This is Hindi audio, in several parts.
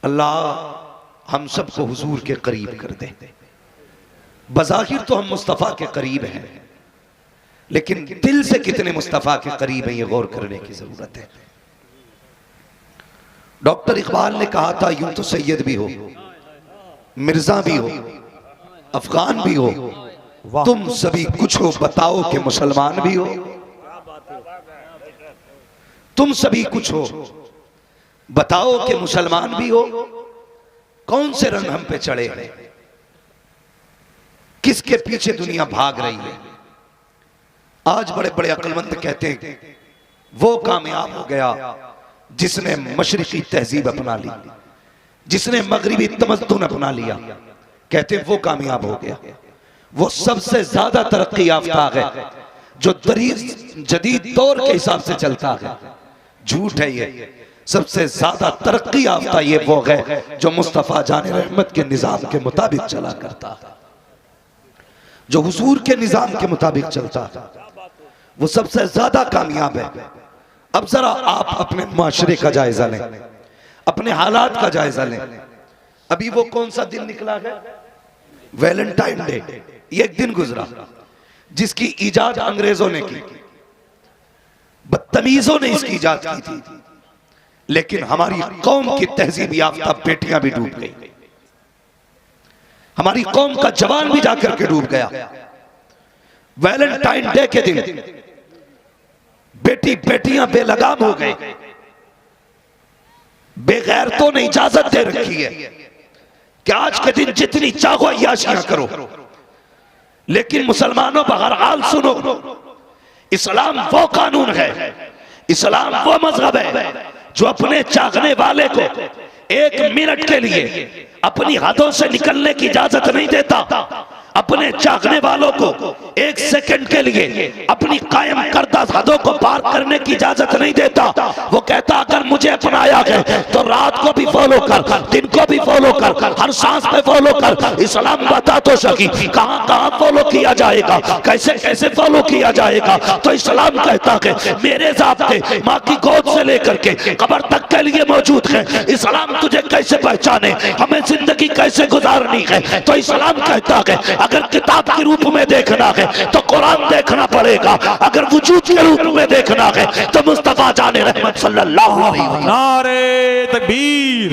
अल्लाह हम सबको हुजूर के करीब कर दे। बज़ाहिर तो हम मुस्तफ़ा के करीब हैं, लेकिन दिल से कितने मुस्तफ़ा के करीब हैं ये गौर करने की जरूरत है। डॉक्टर इकबाल ने कहा था, यूं तो सैयद भी हो, मिर्जा भी हो, अफगान भी हो, तुम सभी कुछ हो, बताओ कि मुसलमान भी हो। तुम सभी कुछ हो, बताओ कि मुसलमान भी हो। कौन से रंग हम पे चढ़े हैं, किसके पीछे दुनिया भाग रही है। आज बड़े बड़े अक्लमंद कहते हैं वो कामयाब हो गया जिसने मशरिकी तहजीब अपना ली, जिसने मगरिबी तमद्दुन अपना लिया। कहते हैं वो कामयाब हो गया, वो सबसे ज्यादा तरक्की याफ्ता है जो जदीद दौर के हिसाब से चलता है। झूठ है ये। सबसे ज्यादा तरक्की याफ्ता ये वो है जो मुस्तफा जाने रहमत के निजाम के मुताबिक चला करता है, जो हुजूर के निजाम के मुताबिक चलता है, वो सबसे ज्यादा कामयाब है। अब जरा आप अपने माशरे का जायजा लें, अपने हालात का जायजा लें। अभी वो कौन सा दिन निकला है, वैलेंटाइन डे। ये एक दिन गुजरा जिसकी इजाद अंग्रेजों ने की, बदतमीजों ने इसकी इजाद की थी, लेकिन हमारी कौम की तहजीब याफ्ता बेटियां भी डूब गई, हमारी कौम का जवान भी जाकर के डूब गया। वैलेंटाइन डे के दिन बेटियां बेलगाम हो गए। बेगैरतों ने इजाजत दे रखी है कि आज के दिन जितनी चाहो अय्याशियां करो, लेकिन मुसलमानों बहरहाल सुनो, इस्लाम वो कानून है, इस्लाम वो मजहब है जो अपने चाहने वाले को एक मिनट के लिए अपनी हदों से निकलने की इजाजत नहीं देता, अपने चाहने वालों को एक सेकंड के लिए अपनी कायम करदा हदों को पार करने की इजाजत नहीं देता। वो कहता अगर मुझे अपनाया है तो रात को भी फॉलो कर, दिन को भी फॉलो कर, हर सांस पे फॉलो कर। इस्लाम बता तो सकी कहां कहां फॉलो किया जाएगा, कैसे कैसे फॉलो किया जाएगा। तो इस्लाम कहता है मेरे ज़ाब्ते माँ की गोद से लेकर के कब्र तक के लिए मौजूद है। इस्लाम तुझे कैसे पहचाने, हमें जिंदगी कैसे गुजारनी है। तो इस्लाम कहता है अगर किताब के रूप में देखना है तो कुरान देखना पड़ेगा, अगर वजूद के रूप में देखना है तो मुस्तफा जाने रहमत सल्लल्लाहु अलैहि वसल्लम। नारे तकबीर,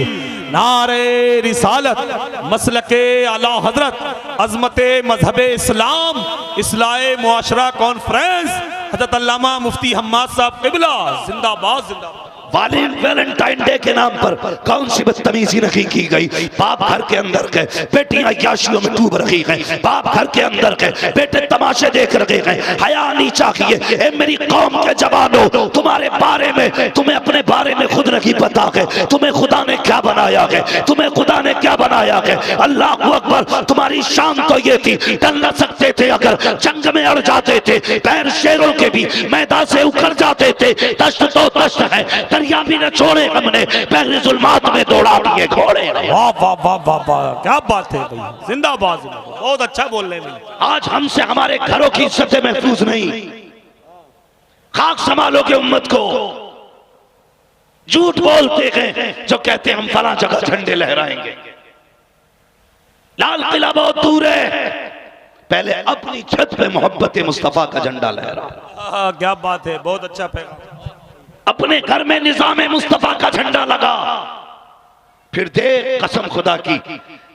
नारे रिसालत, मसलके आला हजरत, अजमते मजहबे इस्लाम, इस्लाहे मुआशरा कॉन्फ्रेंस, हजरत अल्लामा मुफ्ती हम्माद साहब क़िबला जिंदाबाद जिंदाबाद। वैलेंटाइन डे के नाम पर कौन सी बदतमीजी नहीं की गई। बाप घर के अंदर के बेटियां अय्याशियों में डूब रही हैं, बाप घर के अंदर के बेटे तमाशे देख रहे हैं। हया नहीं चाहिए। ए मेरी कौम के जवानों, तुम्हारे बारे में, तुम्हें अपने बारे में खुद नहीं पता है तुम्हें खुदा ने क्या बनाया है, तुम्हें खुदा ने क्या बनाया है। अल्लाह अकबर। तुम्हारी शान तो ये थी डर न सकते थे अगर जंग में अड़ जाते थे, पैर शेरों के भी मैदान से उखड़ जाते थे। दश्त तो दश्त है, दरिया भी न छोड़े हमने, पहले जुल्मात में दौड़ा दिए घोड़े। वाह वाह वाह वाह वाह, क्या बात है भैया, जिंदाबाद जिंदाबाद, बहुत अच्छा बोल रहे हैं। आज हमसे हमारे घरों की इज्जतें महफूज नहीं। खाक संभालोगे उम्मत को। झूठ बोलते हैं जो कहते हैं हम फला जगह झंडे लहराएंगे। लाल किला बहुत दूर है, पहले अपनी छत पे मोहब्बत मुस्तफा का झंडा लहरा। क्या बात है, बहुत अच्छा पैगाम। अपने घर में निजामे मुस्तफा का झंडा लगा, फिर देख कसम खुदा की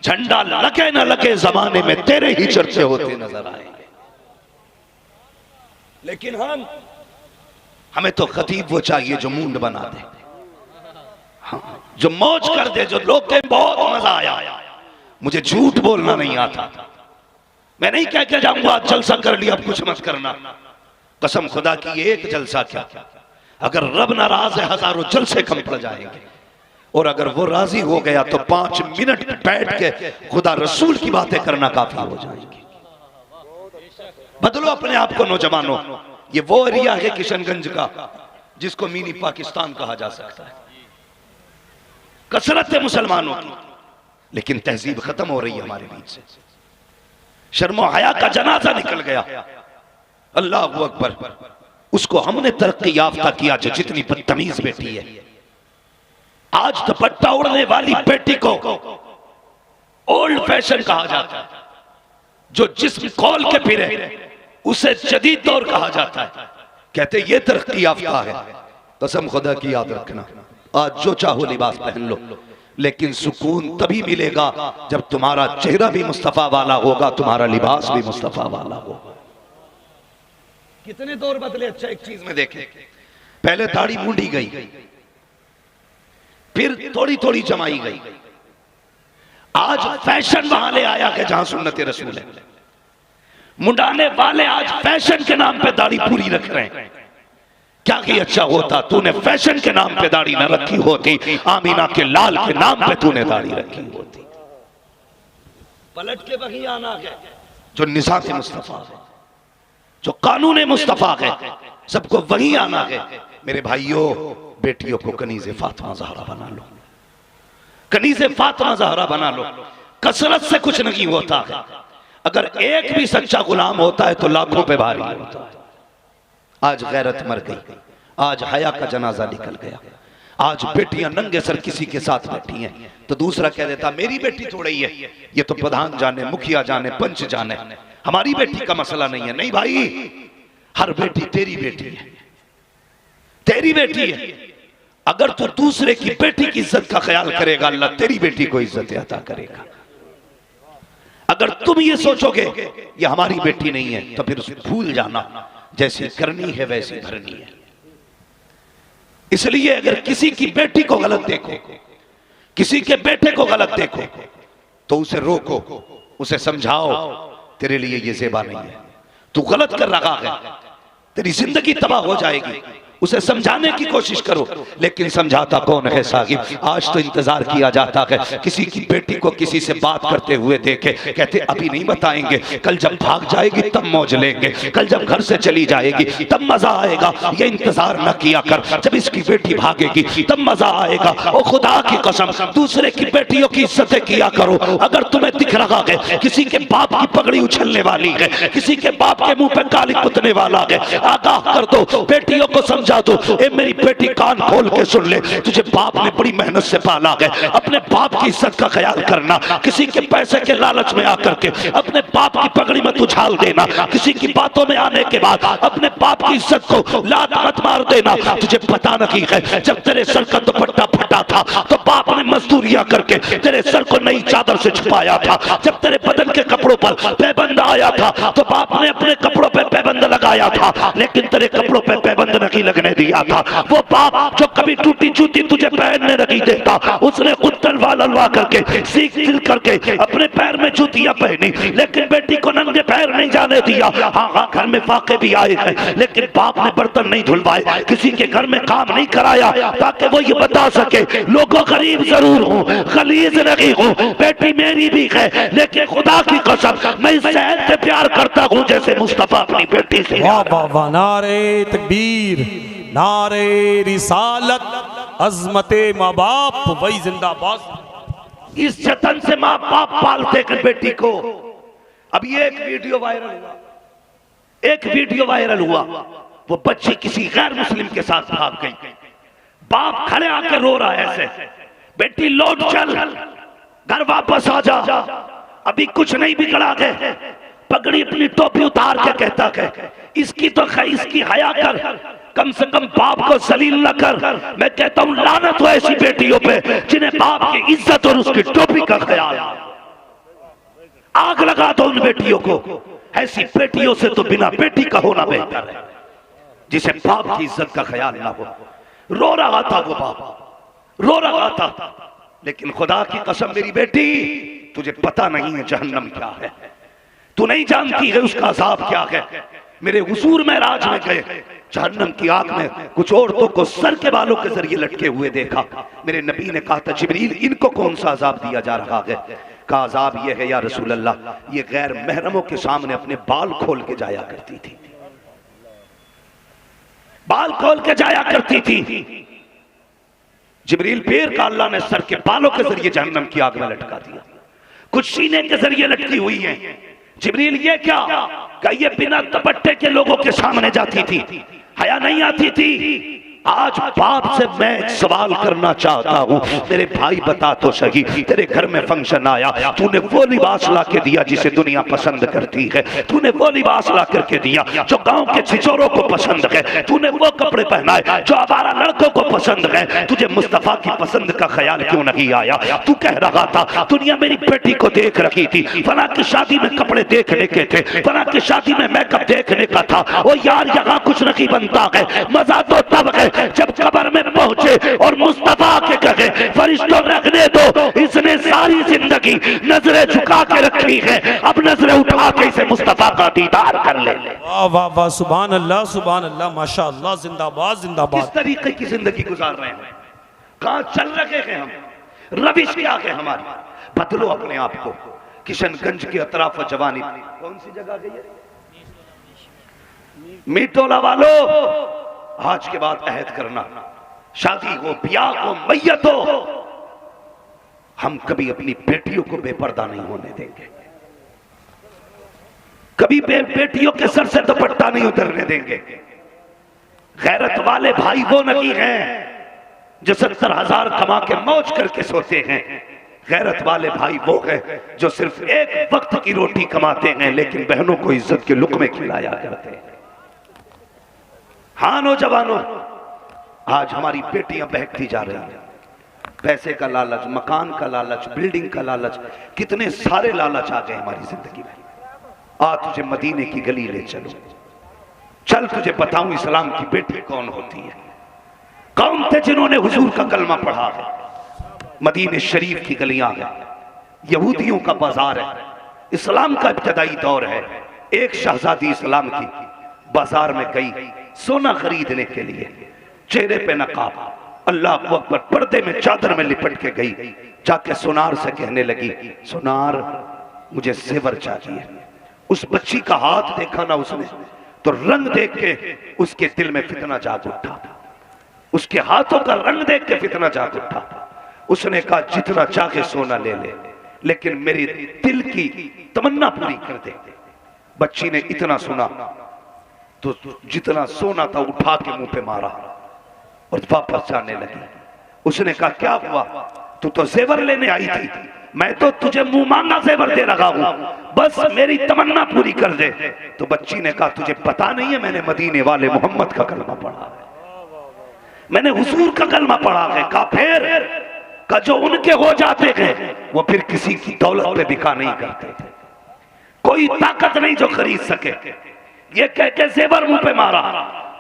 झंडा लगे न लगे जमाने में तेरे ही चर्चे होते नजर आएंगे। लेकिन हमें तो खतीब वो चाहिए जो मूंड बना दे, हाँ, जो मौज कर दे, जो लोग कहें बहुत मजा आया। मुझे झूठ बोलना नहीं आता, मैं नहीं कह के जाऊंगा जलसा कर लिया अब कुछ मत करना। कसम खुदा की एक जलसा क्या, अगर रब नाराज है हजारों जलसे कम पड़ जाएंगे। और अगर वो राजी हो गया तो 5 मिनट बैठ के खुदा रसूल की बातें करना काफी हो जाएगी। बदलो अपने आप को नौजवानों। ये वो एरिया है किशनगंज का जिसको मिनी पाकिस्तान कहा जा सकता है। कसरत है मुसलमानों की, लेकिन तहजीब खत्म हो रही है हमारे बीच से। शर्मो हया का जनाजा निकल गया। अल्लाह अकबर। उसको हमने तरक्की याफ्ता किया जो जितनी बदतमीज बेटी है। आज दुपट्टा उड़ने वाली बेटी को ओल्ड फैशन कहा जाता है, जो जिस्म कौल के फिरे उसे जदीद दौर कहा जाता है। कहते ये तरक्की याफ्ता है। कसम खुदा की याद रखना, आज जो चाहो लिबास पहन लो, लेकिन सुकून तभी मिलेगा जब तुम्हारा चेहरा भी मुस्तफा वाला होगा, तुम्हारा लिबास भी मुस्तफा वाला होगा। कितने दौर बदले। अच्छा एक चीज में देखें, पहले दाढ़ी मुंडी गई, फिर थोड़ी थोड़ी जमाई गई। आज फैशन वहां ले आया कि जहां सुन्नत रसूल है। मुंडाने वाले आज फैशन के नाम पे दाढ़ी पूरी रख रहे हैं। क्या कि अच्छा होता तूने फैशन के नाम पे दाढ़ी न रखी होती, आमीना के लाल के नाम पे तूने दाढ़ी रखी होती। पलट के वही आना है जो निज़ाम मुस्तफा है, जो कानून मुस्तफा है, सबको वही आना है। मेरे भाइयों बेटियों को कनीज़े फातिमा ज़हरा बना लो, कनीज़े फातिमा ज़हरा बना लो। कसरत से कुछ नहीं होता है। अगर एक भी सच्चा गुलाम होता है तो लाखों पे भारी होता है। आज गैरत मर गई, आज हया का जनाजा निकल गया। आज बेटियां नंगे सर किसी के साथ बैठी हैं तो दूसरा कह देता मेरी बेटी थोड़ी है, ये तो प्रधान जाने, मुखिया जाने, पंच जाने, हमारी बेटी का मसला नहीं है। नहीं भाई, हर बेटी तेरी बेटी है, तेरी बेटी है। अगर तू दूसरे की बेटी की इज्जत का ख्याल करेगा, अल्लाह तेरी बेटी को इज्जत अता करेगा। अगर तुम ये सोचोगे ये हमारी बेटी नहीं है तो फिर भूल जाना, जैसी करनी है वैसी भरनी है। इसलिए अगर किसी की बेटी को गलत देखो, किसी के बेटे को गलत देखो, तो उसे रोको, उसे समझाओ तेरे लिए ये ज़ेबा नहीं है, तू गलत कर रहा है, तेरी जिंदगी तबाह हो जाएगी। उसे समझाने की कोशिश करो, लेकिन समझाता कौन है साहिब? आज तो इंतजार किया जाता है किसी की बेटी को किसी से बात करते हुए देखे, कहते अभी नहीं बताएंगे, कल जब भाग जाएगी तब मौज लेंगे, कल जब घर से चली जाएगी तब मजा आएगा। ये इंतजार न किया कर, जब इसकी बेटी भागेगी तब मजा आएगा। ओ खुदा की कसम, दूसरे की बेटियों की इज्जत किया करो। अगर तुम्हें दिख रहा है किसी के बाप की पगड़ी उछलने वाली है, किसी के बाप के मुंह पे काली कुतने वाला है, आगाह कर दो, बेटियों को समझा दो। ए मेरी बेटी कान खोल के सुन ले, तुझे बाप ने बड़ी मेहनत से पाला है, अपने बाप की इज्जत का ख्याल करना। किसी के पैसे के लालच में आकर के अपने बाप की पगड़ी में तुझाल देना, किसी की बातों में आने के बाद अपने बाप की इज्जत को लात मत मार देना। तुझे पता नहीं है जब तेरे सर का दुपट्टा फटा था तो बाप ने मजदूरियां करके तेरे सर को नई चादर से छुपाया था। जब तेरे बदन के कपड़ों पर पैबंद आया था तो बाप ने अपने कपड़ों पर पैबंद लगाया था, लेकिन तेरे कपड़ों पर पैबंद नहीं लगने दिया था। वो बाप जो कभी टूटी जूती तुझे पहनने नहीं देता, उसने खुद तलवार ललवा करके सीख सिल करके अपने पैर में जूतियां पहनी, लेकिन बेटी को नंगे पैर नहीं जाने दिया। हाँ, घर में फाके भी आए हैं, लेकिन बाप ने बर्तन नहीं धुलवाए, किसी के घर में काम नहीं कराया, ताकि वो ये बता सके लोगों गरीब जरूर हूँ, गलीज नहीं हूँ, बेटी मेरी भी है, लेकिन खुदा की कसम मैं इस शहर से प्यार करता हूँ जैसे मुस्तफा अपनी बेटी से। वाह वाह वाह, नारे तकबीर, नारे रिसालत, अजमते माँ बाप वही जिंदाबाद। इस जतन से माँ बाप पालते हैं बेटी को। अभी एक वीडियो वायरल हुआ, एक वीडियो वायरल हुआ, वो बच्ची किसी गैर मुस्लिम के साथ भाग गई, बाप खड़े आकर रो रहा है ऐसे, बेटी लौट चल, घर वापस आ जा, अभी कुछ नहीं बिगड़ा है। पगड़ी अपनी टोपी उतार के कहता है इसकी तो इसकी हया कर, कम से कम बाप को जलील न कर। मैं कहता हूं लानत हो ऐसी बेटियों पे जिन्हें बाप की इज्जत और उसकी टोपी का ख्याल। आग लगा दो उन बेटियों को। ऐसी बेटियों से तो बिना बेटी का होना बेहतर है, जिसे बाप की इज्जत का ख्याल ना हो। रो रहा था वो बाप, रो रहा था, लेकिन खुदा की कसम मेरी बेटी तुझे पता नहीं है जहन्नम क्या है, तू नहीं जानती है उसका अजाब क्या है। मेरे हुजूर महराज में गए, जहन्नम की आग में कुछ औरतों को सर के बालों के जरिए लटके हुए देखा। मेरे नबी ने कहा था जिब्रील इनको कौन सा अजाब दिया जा रहा है? का अजाब यह है या रसूल अल्लाह, ये गैर महरमों के सामने अपने बाल खोल के जाया करती थी, बाल खोल के जाया करती थी। जिब्रील पीर का अल्लाह ने सर के बालों के जरिए जहन्नम की आग में लटका दिया, कुछ सीने के जरिए लटकी हुई है। जिब्रील ये क्या? ये बिना दुपट्टे के लोगों के सामने जाती थी, हया नहीं आती थी। आज बाप से मैं एक सवाल करना चाहता हूँ, मेरे भाई बता तो सही, तेरे घर में फंक्शन आया, तूने वो लिबास ला के दिया जिसे दुनिया पसंद करती है, तूने वो लिबास ला करके दिया जो गांव के छिछोरों को पसंद है, तूने वो कपड़े पहनाए जो आवारा लड़कों को पसंद है, तुझे मुस्तफा की पसंद का ख्याल क्यों नहीं आया? तू कह रहा था दुनिया मेरी बेटी को देख रही थी, फला की शादी में कपड़े देखने के थे, फला की शादी में मेकअप देखने का था। ओ यार यहाँ कुछ नहीं बनता है, मजा तो तब है जब कब्र में पहुंचे और मुस्तफा के कहे फरिश्तों रखने दो, इसने सारी जिंदगी नजरें झुका के रखी है, अब नजरें उठा के इसे मुस्तफा का दीदार कर ले। वाह वाह वाह, सुभान अल्लाह माशाअल्लाह, जिंदाबाद जिंदाबाद। किस तरीके की जिंदगी गुजार रहे हैं, कहां चल रहे हैं हम, रविश क्या है हमारी? बदलो अपने आप को। किशनगंज के अतराफ जवानी, कौन सी जगह गई है? मीटोला वालों, आज के बाद अहद करना, शादी हो, ब्याह हो, मैयत हो, हम कभी अपनी बेटियों को बेपर्दा नहीं होने देंगे, कभी बेटियों के सर से दुपट्टा नहीं उतरने देंगे। गैरत वाले भाई वो नहीं हैं जो 70,000 कमा के मौज करके सोते हैं, गैरत वाले भाई वो हैं जो सिर्फ एक वक्त की रोटी कमाते हैं लेकिन बहनों को इज्जत के लुक़्मे खिलाया करते हैं। हाँ नौजवानों, आज हमारी बेटियां बहकती जा रही हैं, पैसे का लालच, मकान का लालच, बिल्डिंग का लालच, कितने सारे लालच आ गए हमारी जिंदगी में। आ तुझे मदीने की गली ले चलो, चल तुझे बताऊं इस्लाम की बेटी कौन होती है। कौन थे जिन्होंने हुजूर का कलमा पढ़ा है? मदीने शरीफ की गलियां हैं, यहूदियों का बाजार है, इस्लाम का इब्तदाई दौर है। एक शहजादी इस्लाम की बाजार में गई सोना खरीदने के लिए, चेहरे पे नकाब, अल्लाह अकबर, पर्दे में चादर में लिपट के गई, जाके सुनार से कहने लगी, सुनार मुझे जेवर चाहिए। उस बच्ची का हाथ देखा ना उसने तो रंग देख के उसके दिल में फितना जाग उठा, उसके हाथों का रंग देख के फितना जाग उठा। उसने कहा जितना चाहे सोना ले ले, लेकिन मेरे दिल की तमन्ना पूरी कर दे। बच्ची ने इतना सुना तो जितना सोना था उठा के मुंह पे मारा और वापस जाने लगी। उसने कहा क्या हुआ? तू तो जेवर लेने आई थी, मैं तो तुझे मुंह मांगा जेवर दे रहा हूं, बस मेरी तमन्ना पूरी कर दे। तो बच्ची ने कहा तुझे पता नहीं है मैंने मदीने वाले मोहम्मद का कलमा पढ़ा है, मैंने हुजूर का कलमा पढ़ा है। कहा फिर? का जो उनके हो जाते हैं वो फिर किसी की दौलत पे बिका नहीं करते थे, कोई ताकत नहीं जो खरीद सके। ये कह के जेवर मुंह पे मारा,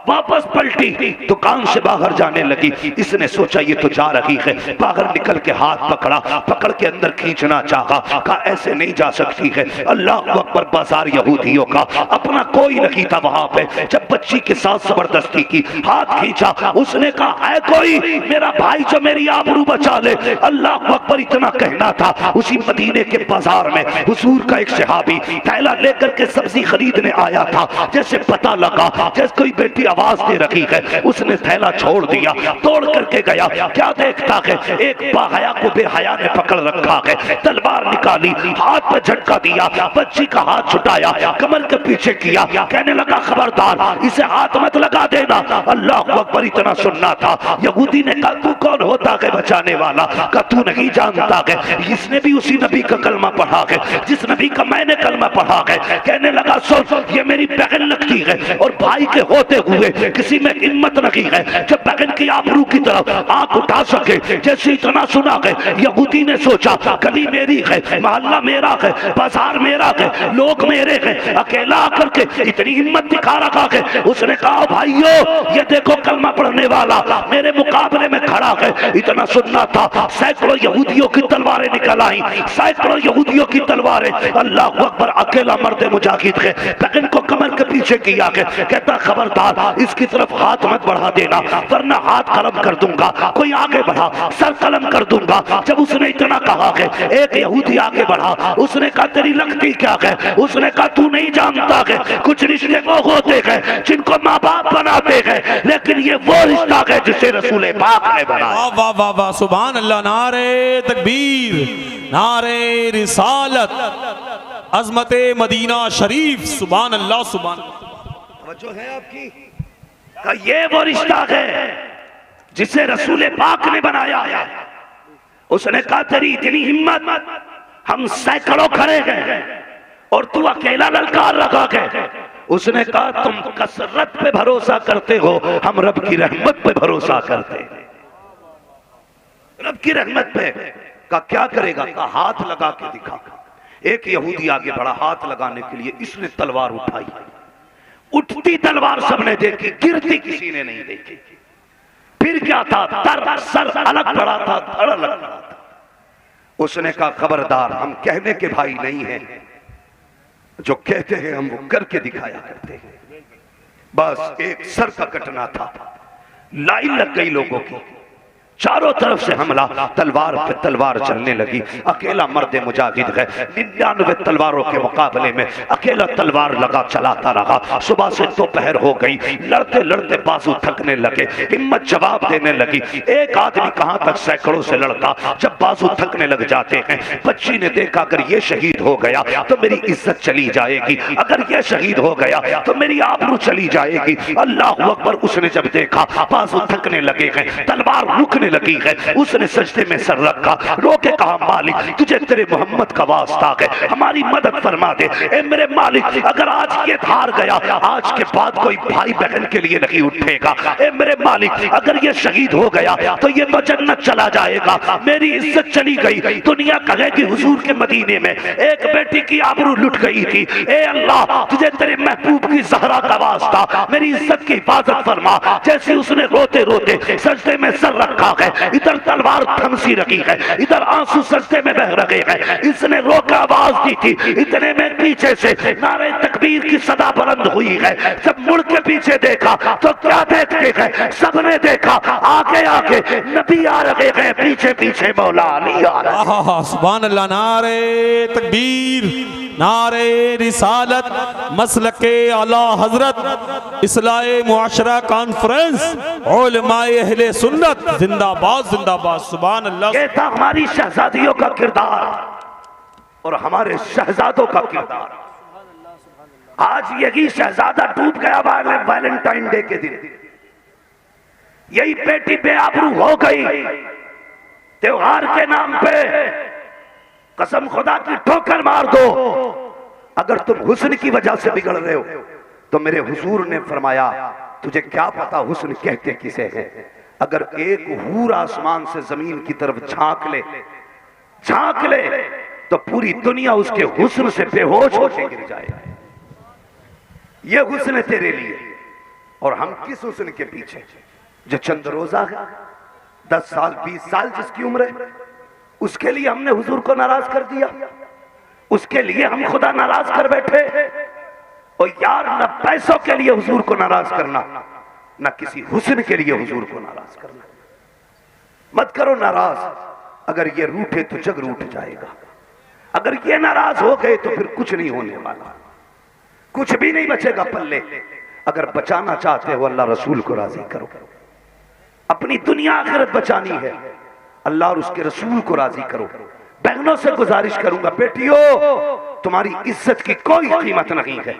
वापस पलटी, दुकान से बाहर जाने लगी। इसने सोचा ये तो जा रही है, बाहर निकल के हाथ पकड़ा, पकड़ के अंदर खींचना चाहा, कहा ऐसे नहीं जा सकती है। अल्लाह अकबर, बाजार यहूदियों का, अपना कोई नहीं था वहां पे। जब बच्ची के साथ जबरदस्ती की, हाथ खींचा, उसने कहा है कोई मेरा भाई जो मेरी आबरू बचा ले। अल्लाह अकबर, इतना कहना था उसी मदीने के बाजार में हुजूर का एक सहाबी थैला लेकर के सब्जी खरीदने आया था। जैसे पता लगा जैसे कोई बेटी आवाज दे रही है, उसने थैला छोड़ दिया, तोड़ करके गया। क्या देखता है? एक बाहया को बेहया ने पकड़ रखा है, तलवार निकाली, हाथ पे झटका दिया, बच्ची का हाथ छुटाया, कमर के पीछे किया, कहने लगा खबरदार इसे हाथ मत लगा देना। अल्लाह अकबर, इतना सुनना था। यहूदी ने कहा तू कौन होता है बचाने वाला? का तू नहीं जानता है इसने भी उसी नबी का कलमा पढ़ा है जिस नबी का मैंने कलमा पढ़ा है। कहने लगा सुन, ये मेरी बहन लगती है और भाई के होते हुए किसी में हिम्मत नहीं है कि बहन की आबरू की तरफ आंख उठा सके। जैसे इतना सुना है, यहूदी ने सोचा गली मेरी है, मोहल्ला मेरा है, बाजार मेरा है, लोग मेरे हैं, अकेला आकर के इतनी हिम्मत दिखा रखा है। उसने कहा भाइयों ये देखो कलमा पढ़ने वाला मेरे मुकाबले में खड़ा है। इतना सुनना था, सैकड़ों यहूदियों की तलवारें निकल आई, सैकड़ों यहूदियों की तलवारें। अल्लाह अकबर, अकेला मर्द मुजाहिद है, बहन को कमर के पीछे किया है। कहता खबरदार इसकी तरफ हाथ मत बढ़ा देना वरना हाथ कलम कर दूंगा, कोई आगे बढ़ा सर कलम कर दूंगा। जब उसने इतना कहा है, एक यहूदी आगे बढ़ा, उसने कहा तेरी लगती क्या है? उसने कहा तू नहीं जानता है कुछ रिश्ते वो होते हैं जिनको माँ बाप बनाते हैं, लेकिन ये वो रिश्ता है जिसे रसूल पाक ने बनाया। वाह वाह वाह, सुभान अल्लाह, नारे तकबीर, नारे रिसालत, अजमत मदीना शरीफ, सुभान अल्लाह सुभान। जो है आपकी कि ये वो रिश्ता है जिसे रसूल पाक ने बनाया है। उसने कहा तेरी इतनी हिम्मत, हम सैकड़ों खड़े हैं और तू अकेला ललकार लगा के। उसने कहा तुम कसरत पे भरोसा करते हो, हम रब की रहमत पे भरोसा करते हैं। रब की रहमत पे का क्या करेगा? का हाथ लगा के दिखा। एक यहूदी आगे बढ़ा हाथ लगाने के लिए, इसने तलवार उठाई। उठती तलवार सबने देखी, गिरती किसी ने नहीं देखी। फिर क्या था? सर अलग पड़ा था, धड़ अलग पड़ा था। उसने कहा खबरदार, हम कहने के भाई नहीं हैं, जो कहते हैं हम वो करके दिखाया करते हैं। बस एक सर का कटना था। लाइन लग गई लोगों की, चारों तरफ से हमला, तलवार पे तलवार चलने लगी। अकेला मर्द मुजाहिद है, 99 तलवारों के मुकाबले में अकेला तलवार लगा चलाता रहा। सुबह से दोपहर हो गई, लड़ते लड़ते बाजू थकने लगे, हिम्मत जवाब देने लगी। एक आदमी कहां तक सैकड़ों से लड़ता, जब बाजू थकने लग जाते हैं। बच्ची ने देखा अगर ये शहीद हो गया तो मेरी इज्जत चली जाएगी, अगर ये शहीद हो गया तो मेरी आबरू चली जाएगी। अल्लाह अकबर। उसने जब देखा बाजू थकने लगे हैं, तलवार रुकने लगी है, उसने सजदे में सर रखा, रो के कहा मालिक तुझे तेरे मोहम्मद का वास्ता है, हमारी मदद फरमा दे। ए मेरे मालिक, अगर आज ये हार गया, आज के बाद कोई भाई बहन के लिए नहीं उठेगा। ए मेरे मालिक, अगर ये शहीद हो गया तो ये जन्नत चला जाएगा, मेरी इज्जत चली गई। दुनिया कहेगी हुजूर के मदीने में एक बेटी की आबरू लुट गई थी। ए अल्लाह, तुझे तेरे महबूब की ज़हरा का वास्ता, मेरी इज्जत की हिफाजत फरमा। जैसे उसने रोते रोते सजदे में सर रखा है, इधर तलवार थमसी रखी है, इधर आंसू सजदे में बह रहे हैं। इसने रोकर आवाज दी थी, इतने में पीछे से नारे तकबीर की सदा बुलंद हुई है। जब मुड़ के पीछे देखा तो क्या देखते हैं? सबने देखा आगे आगे नबी आ रहे हैं, पीछे पीछे मौला अली आ रहा है। सुभान अल्लाह। नारे तकबीर, नारे रिसालत, मसलके आला हजरत, इस्लाए मुआशरा कॉन्फ्रेंस, उलमाए अहले सुन्नत जिंदाबाद जिंदाबाद। सुभान अल्लाह। ये था हमारी शहजादियों का किरदार और हमारे शहजादों का किरदार। आज यही शहजादा डूब गया वैलेंटाइन डे के दिन, यही बेटी बेआबरू हो गई त्योहार के नाम पे। कसम खुदा की ठोकर मार दो, अगर तुम हुस्न की वजह से बिगड़ रहे हो तो मेरे हुजूर ने फरमाया तुझे क्या पता हुस्न कहते किसे है। अगर एक हूर आसमान से जमीन की तरफ झांक ले तो पूरी दुनिया उसके हुस्न से बेहोश होकर गिर जाए। ये हुस्न है तेरे लिए। और हम किस हुस्न के पीछे? जो चंद रोजा है, 10 साल 20 साल जिसकी उम्र है, उसके लिए हमने हुजूर को नाराज कर दिया, उसके लिए हम खुदा नाराज कर बैठे। और यार, न पैसों के लिए हुजूर को नाराज करना, न किसी हुस्न के लिए हुजूर को नाराज करना। मत करो नाराज। अगर ये रूठे तो जग रूठ जाएगा, अगर ये नाराज हो गए तो फिर कुछ नहीं होने वाला, कुछ भी नहीं बचेगा पल्ले। अगर बचाना चाहते हो अल्लाह रसूल को राजी करो। अपनी दुनिया आखिरत बचानी है, अल्लाह और उसके रसूल को राजी करो। बहनों से गुजारिश करूंगा, बेटियों तुम्हारी इज्जत की कोई कीमत नहीं है।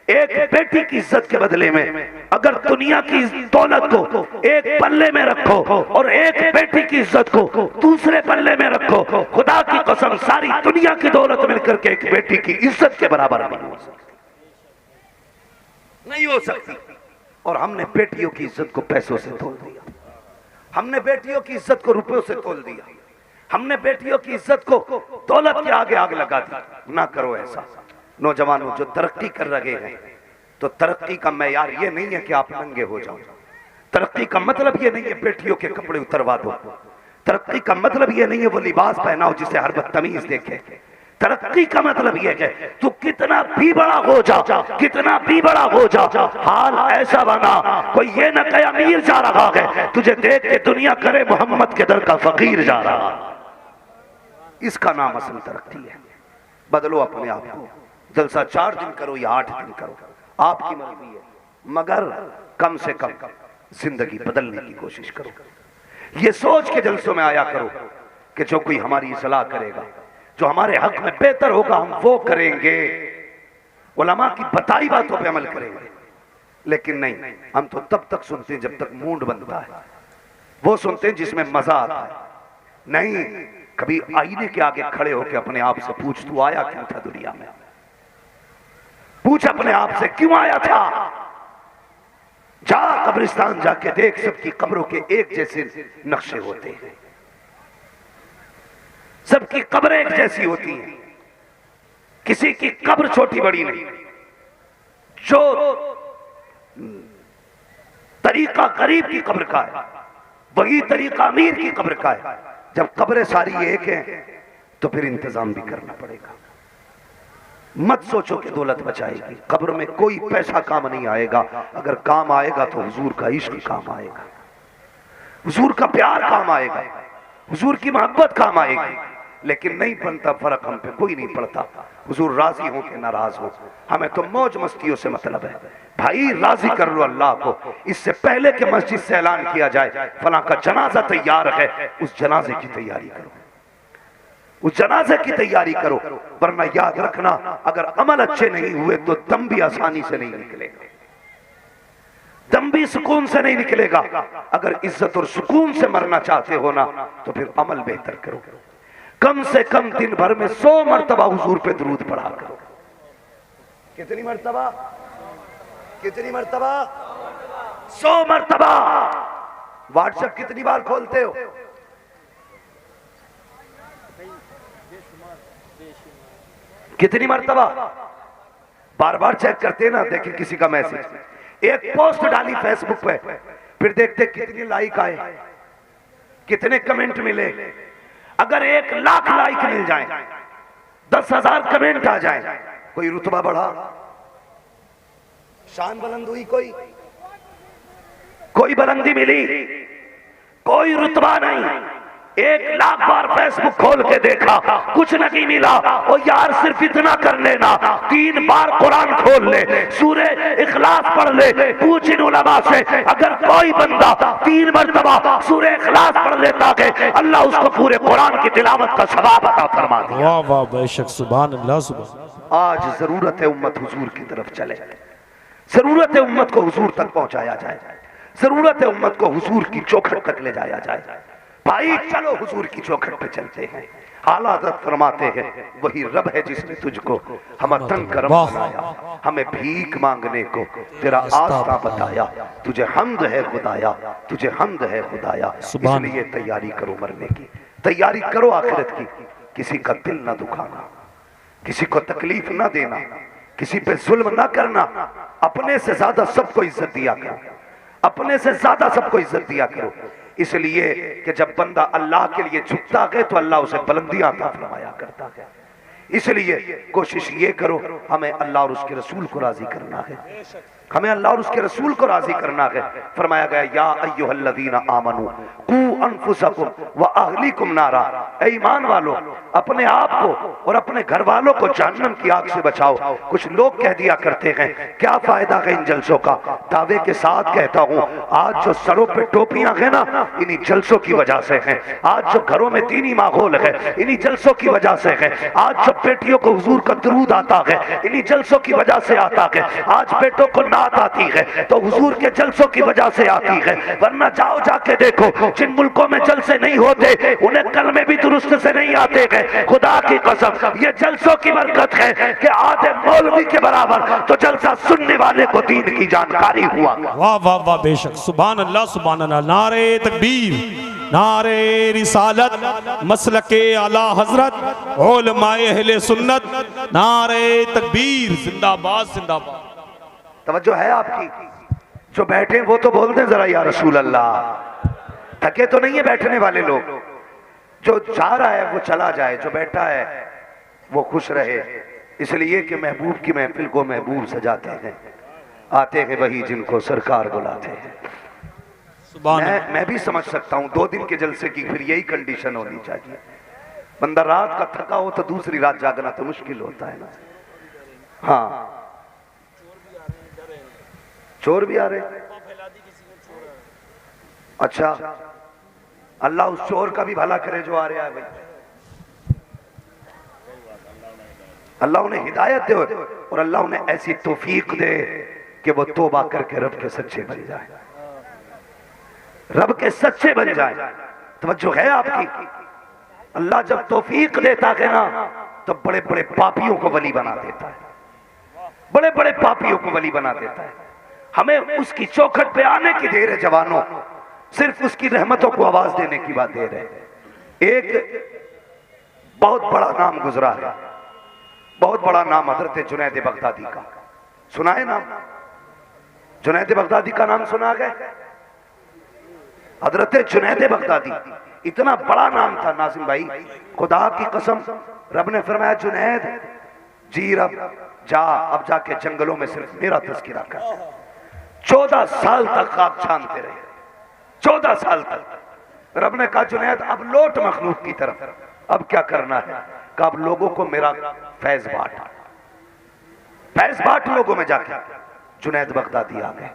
एक बेटी की इज्जत के बदले में अगर दुनिया की दौलत को एक पल्ले में रखो और एक बेटी की इज्जत को दूसरे पल्ले में रखो, खुदा की कसम सारी दुनिया की दौलत मिलकर के एक बेटी की इज्जत के बराबर नहीं हो सकती, नहीं हो सकती। और हमने बेटियों की इज्जत को पैसों से तोल दिया, हमने बेटियों की इज्जत को रुपयों से तोल दिया, हमने बेटियों की इज्जत को दौलत के आगे आग लगा दी। ना करो ऐसा। नौजवानों जो तरक्की कर रहे हैं, तो तरक्की का मैयार ये नहीं है कि आप नंगे हो जाओ। तरक्की का मतलब ये नहीं है बेटियों के कपड़े उतरवा दो। तरक्की का मतलब ये नहीं है वो लिबास पहनाओ जिसे हर बदतमीज देखे। तरक्की का मतलब ये है तू कितना भी बड़ा हो जा, कितना भी बड़ा हो जा, हाल ऐसा बना कोई ये न कहे अमीर जा रहा है, तुझे देख के दुनिया करे मोहम्मद के दर का फकीर जा रहा। इसका नाम असल तरक्की है। बदलो अपने आप को। जलसा 4 दिन करो या 8 दिन करो, आपकी मर्जी है, मगर कम से कम जिंदगी बदलने की कोशिश करो। ये सोच के जलसों में आया करो कि जो कोई हमारी सलाह करेगा, जो हमारे हक में बेहतर होगा, हम वो करेंगे। उलमा की बताई बातों पे अमल करेंगे। लेकिन नहीं, हम तो तब तक सुनते हैं जब तक मूड बनता है, वो सुनते हैं जिसमें मजा आता है। नहीं, कभी आईने के आगे खड़े होकर अपने आप से पूछ, तू आया क्यों था दुनिया में? पूछ अपने आप से, क्यों आया था? जा कब्रिस्तान जाके देख, सबकी कब्रों के एक जैसे नक्शे होते हैं, सबकी कब्रें एक जैसी होती हैं, किसी की कब्र छोटी बड़ी नहीं। जो तरीका गरीब की कब्र का है वही तरीका अमीर की कब्र का है। जब कब्रें सारी एक हैं तो फिर इंतजाम भी करना पड़ेगा। मत सोचो कि दौलत बचाएगी, कब्र में कोई पैसा काम नहीं आएगा। अगर काम आएगा तो हुजूर का इश्क काम आएगा, हुजूर का प्यार काम आएगा, हुजूर की मोहब्बत काम आएगी। लेकिन नहीं बनता फर्क, हम पे कोई नहीं पड़ता हुजूर राजी हो कि नाराज हो, हमें तो मौज मस्तियों से मतलब है। भाई राजी कर लो अल्लाह को। इससे पहले कि मस्जिद से ऐलान किया जाए फलां का जनाजा तैयार है, उस जनाजे की तैयारी करो, उस जनाजे की तैयारी करो। वरना याद रखना, अगर अमल अच्छे नहीं हुए तो दम भी आसानी से नहीं निकलेगा, दम भी सुकून से नहीं निकलेगा। अगर इज्जत और सुकून से मरना चाहते हो ना तो फिर अमल बेहतर करो। कम से कम दिन भर में 100 मरतबा हुजूर पे दरूद पढ़ा करो। कितनी मरतबा? कितनी मरतबा? 100 मरतबा। व्हाट्सएप कितनी बार खोलते हो? कितनी मरतबा? बार बार चेक करते ना, देखें किसी का मैसेज। एक पोस्ट डाली फेसबुक पे, फिर देखते कितनी लाइक आए, कितने कमेंट मिले। अगर 1 लाख लाइक मिल जाए, 10,000 कमेंट आ जाए, कोई रुतबा बढ़ा, शान बुलंद हुई, कोई बुलंदी मिली? कोई रुतबा नहीं। 1 लाख बार फेसबुक खोल के देखा, कुछ नहीं मिला। ओ यार सिर्फ इतना कर लेना, 3 बार कुरान खोल ले, सूरे इखलास पढ़ ले, पूछ इन उलमा से, अगर कोई बंदा 3 मरतबा सूरे इखलास पढ़ लेता है, अल्लाह उसको पूरे कुरान की तिलावत का सवाब अता फरमा देगा। वाह वाह, बेशक, सुभान अल्लाह, सुभान। आज जरूरत है उम्मत हुजूर की तरफ चले, जरूरत है उम्मत को हुजूर तक पहुंचाया जाए, जरूरत है उम्मत को हुजूर की चौखट तक ले जाया जाए। भाई चलो हुजूर की चौखट पे चलते हैं। आला हज़रत फरमाते हैं, वही रब है जिसने तुझको हम तन करम बनाया, हमें भीख मांगने को तेरा आस्था बताया, तुझे हम्द है खुदाया, तुझे हम्द है खुदाया। इसलिए तैयारी करो मरने की, तैयारी करो आखिरत की। किसी का दिल ना दुखाना, किसी को तकलीफ ना देना, किसी पे जुल्म ना करना। अपने से ज्यादा सबको इज्जत दिया करो, अपने से ज्यादा सबको इज्जत दिया करो। इसलिए कि जब बंदा अल्लाह के लिए झुकता है तो अल्लाह उसे बुलंदियां अता फरमाया करता है। इसलिए कोशिश ये करो, हमें अल्लाह और उसके रसूल को राजी करना है, हमें अल्लाह और उसके रसूल को राजी करना है। फरमाया गया, या अय्युहल्लज़ीना आमनू कू अनफुसकुम व अहलीकुम नारा, ऐ ईमान वालों, अपने आप को और अपने घर वालों को जहन्नम की आग से बचाओ। कुछ लोग कह दिया करते हैं, क्या फायदा है इन जलसों का? दावे के साथ कहता हूँ, आज जो सरों पे टोपियां है ना, इन्हीं जलसों की वजह से है। आज जो घरों में दीनी माहौल है, इन्हीं जलसों की वजह से है। आज जो बेटियों को हुजूर का दरूद आता है, इन्हीं जलसों की वजह से आता है। आज बेटों को नात आती है तो हुजूर के जलसों की वजह से आती है। वरना जाओ जाके देखो, जिन मुल्कों में जलसे नहीं होते उन्हें कलमे भी दुरुस्त से नहीं आते हैं। खुदा की कसम, ये जलसों की बरकत है कि आधे मौलवी के बराबर तो जलसा सुनने वाले को दीन की जानकारी हुआ। वाह वाह वाह, बेशक, सुभान अल्लाह, सुभान अल्लाह। नारे तकबीर, नारे रिसालत, मसलके आला हजरत, उलमाए अहले सुन्नत, नारे तकबीर, जिंदाबाद जिंदाबाद। तवज्जो है आपकी? जो बैठे वो तो बोल दें जरा, या रसूल अल्लाह। थके तो नहीं है बैठने वाले लोग? जो जा रहा है वो चला जाए, जो बैठा है वो खुश रहे। इसलिए कि महबूब की महफिल को महबूब सजाते हैं, आते हैं वही जिनको सरकार बुलाते हैं। मैं भी समझ सकता हूँ 2 दिन के जलसे की फिर यही कंडीशन होनी चाहिए। बंदा रात का थका हो तो दूसरी रात जागना तो मुश्किल होता है ना। हाँ, चोर भी आ रहे। अच्छा, अल्लाह उस चोर का भी भला करे जो आ रहा है भाई। अल्लाह उन्हें हिदायत दे और अल्लाह उन्हें ऐसी तौफीक दे कि वो तौबा करके रब के सच्चे बन जाए, रब के सच्चे बन जाए। तवज्जो है आपकी? अल्लाह जब तौफीक देता है ना तो बड़े बड़े पापियों को वली बना देता है, बड़े बड़े पापियों को वली बना देता है। हमें उसकी चौखट पे आने की देर है जवानों, सिर्फ उसकी रहमतों को आवाज देने की बात देर है। एक बहुत बड़ा नाम गुजरा है, बहुत बड़ा नाम हजरत जुनैद बगदादी का। सुना है नाम? जुनैद बगदादी का नाम सुना गया? हजरत जुनैद बगदादी इतना बड़ा नाम था नाजिम भाई, खुदा की कसम रब ने फरमाया जुनैद जी रब जा, अब जाके जंगलों में सिर्फ मेरा तज़किरा कर। 14 साल तक आप छानते रहे, 14 साल तक। रब ने कहा जुनैद अब लौट मखलूक की तरफ, अब क्या करना है? कहा अब लोगों को मेरा फैज बांट, फैज बांट लोगों में जाके। जुनैद बगदादी आ गए।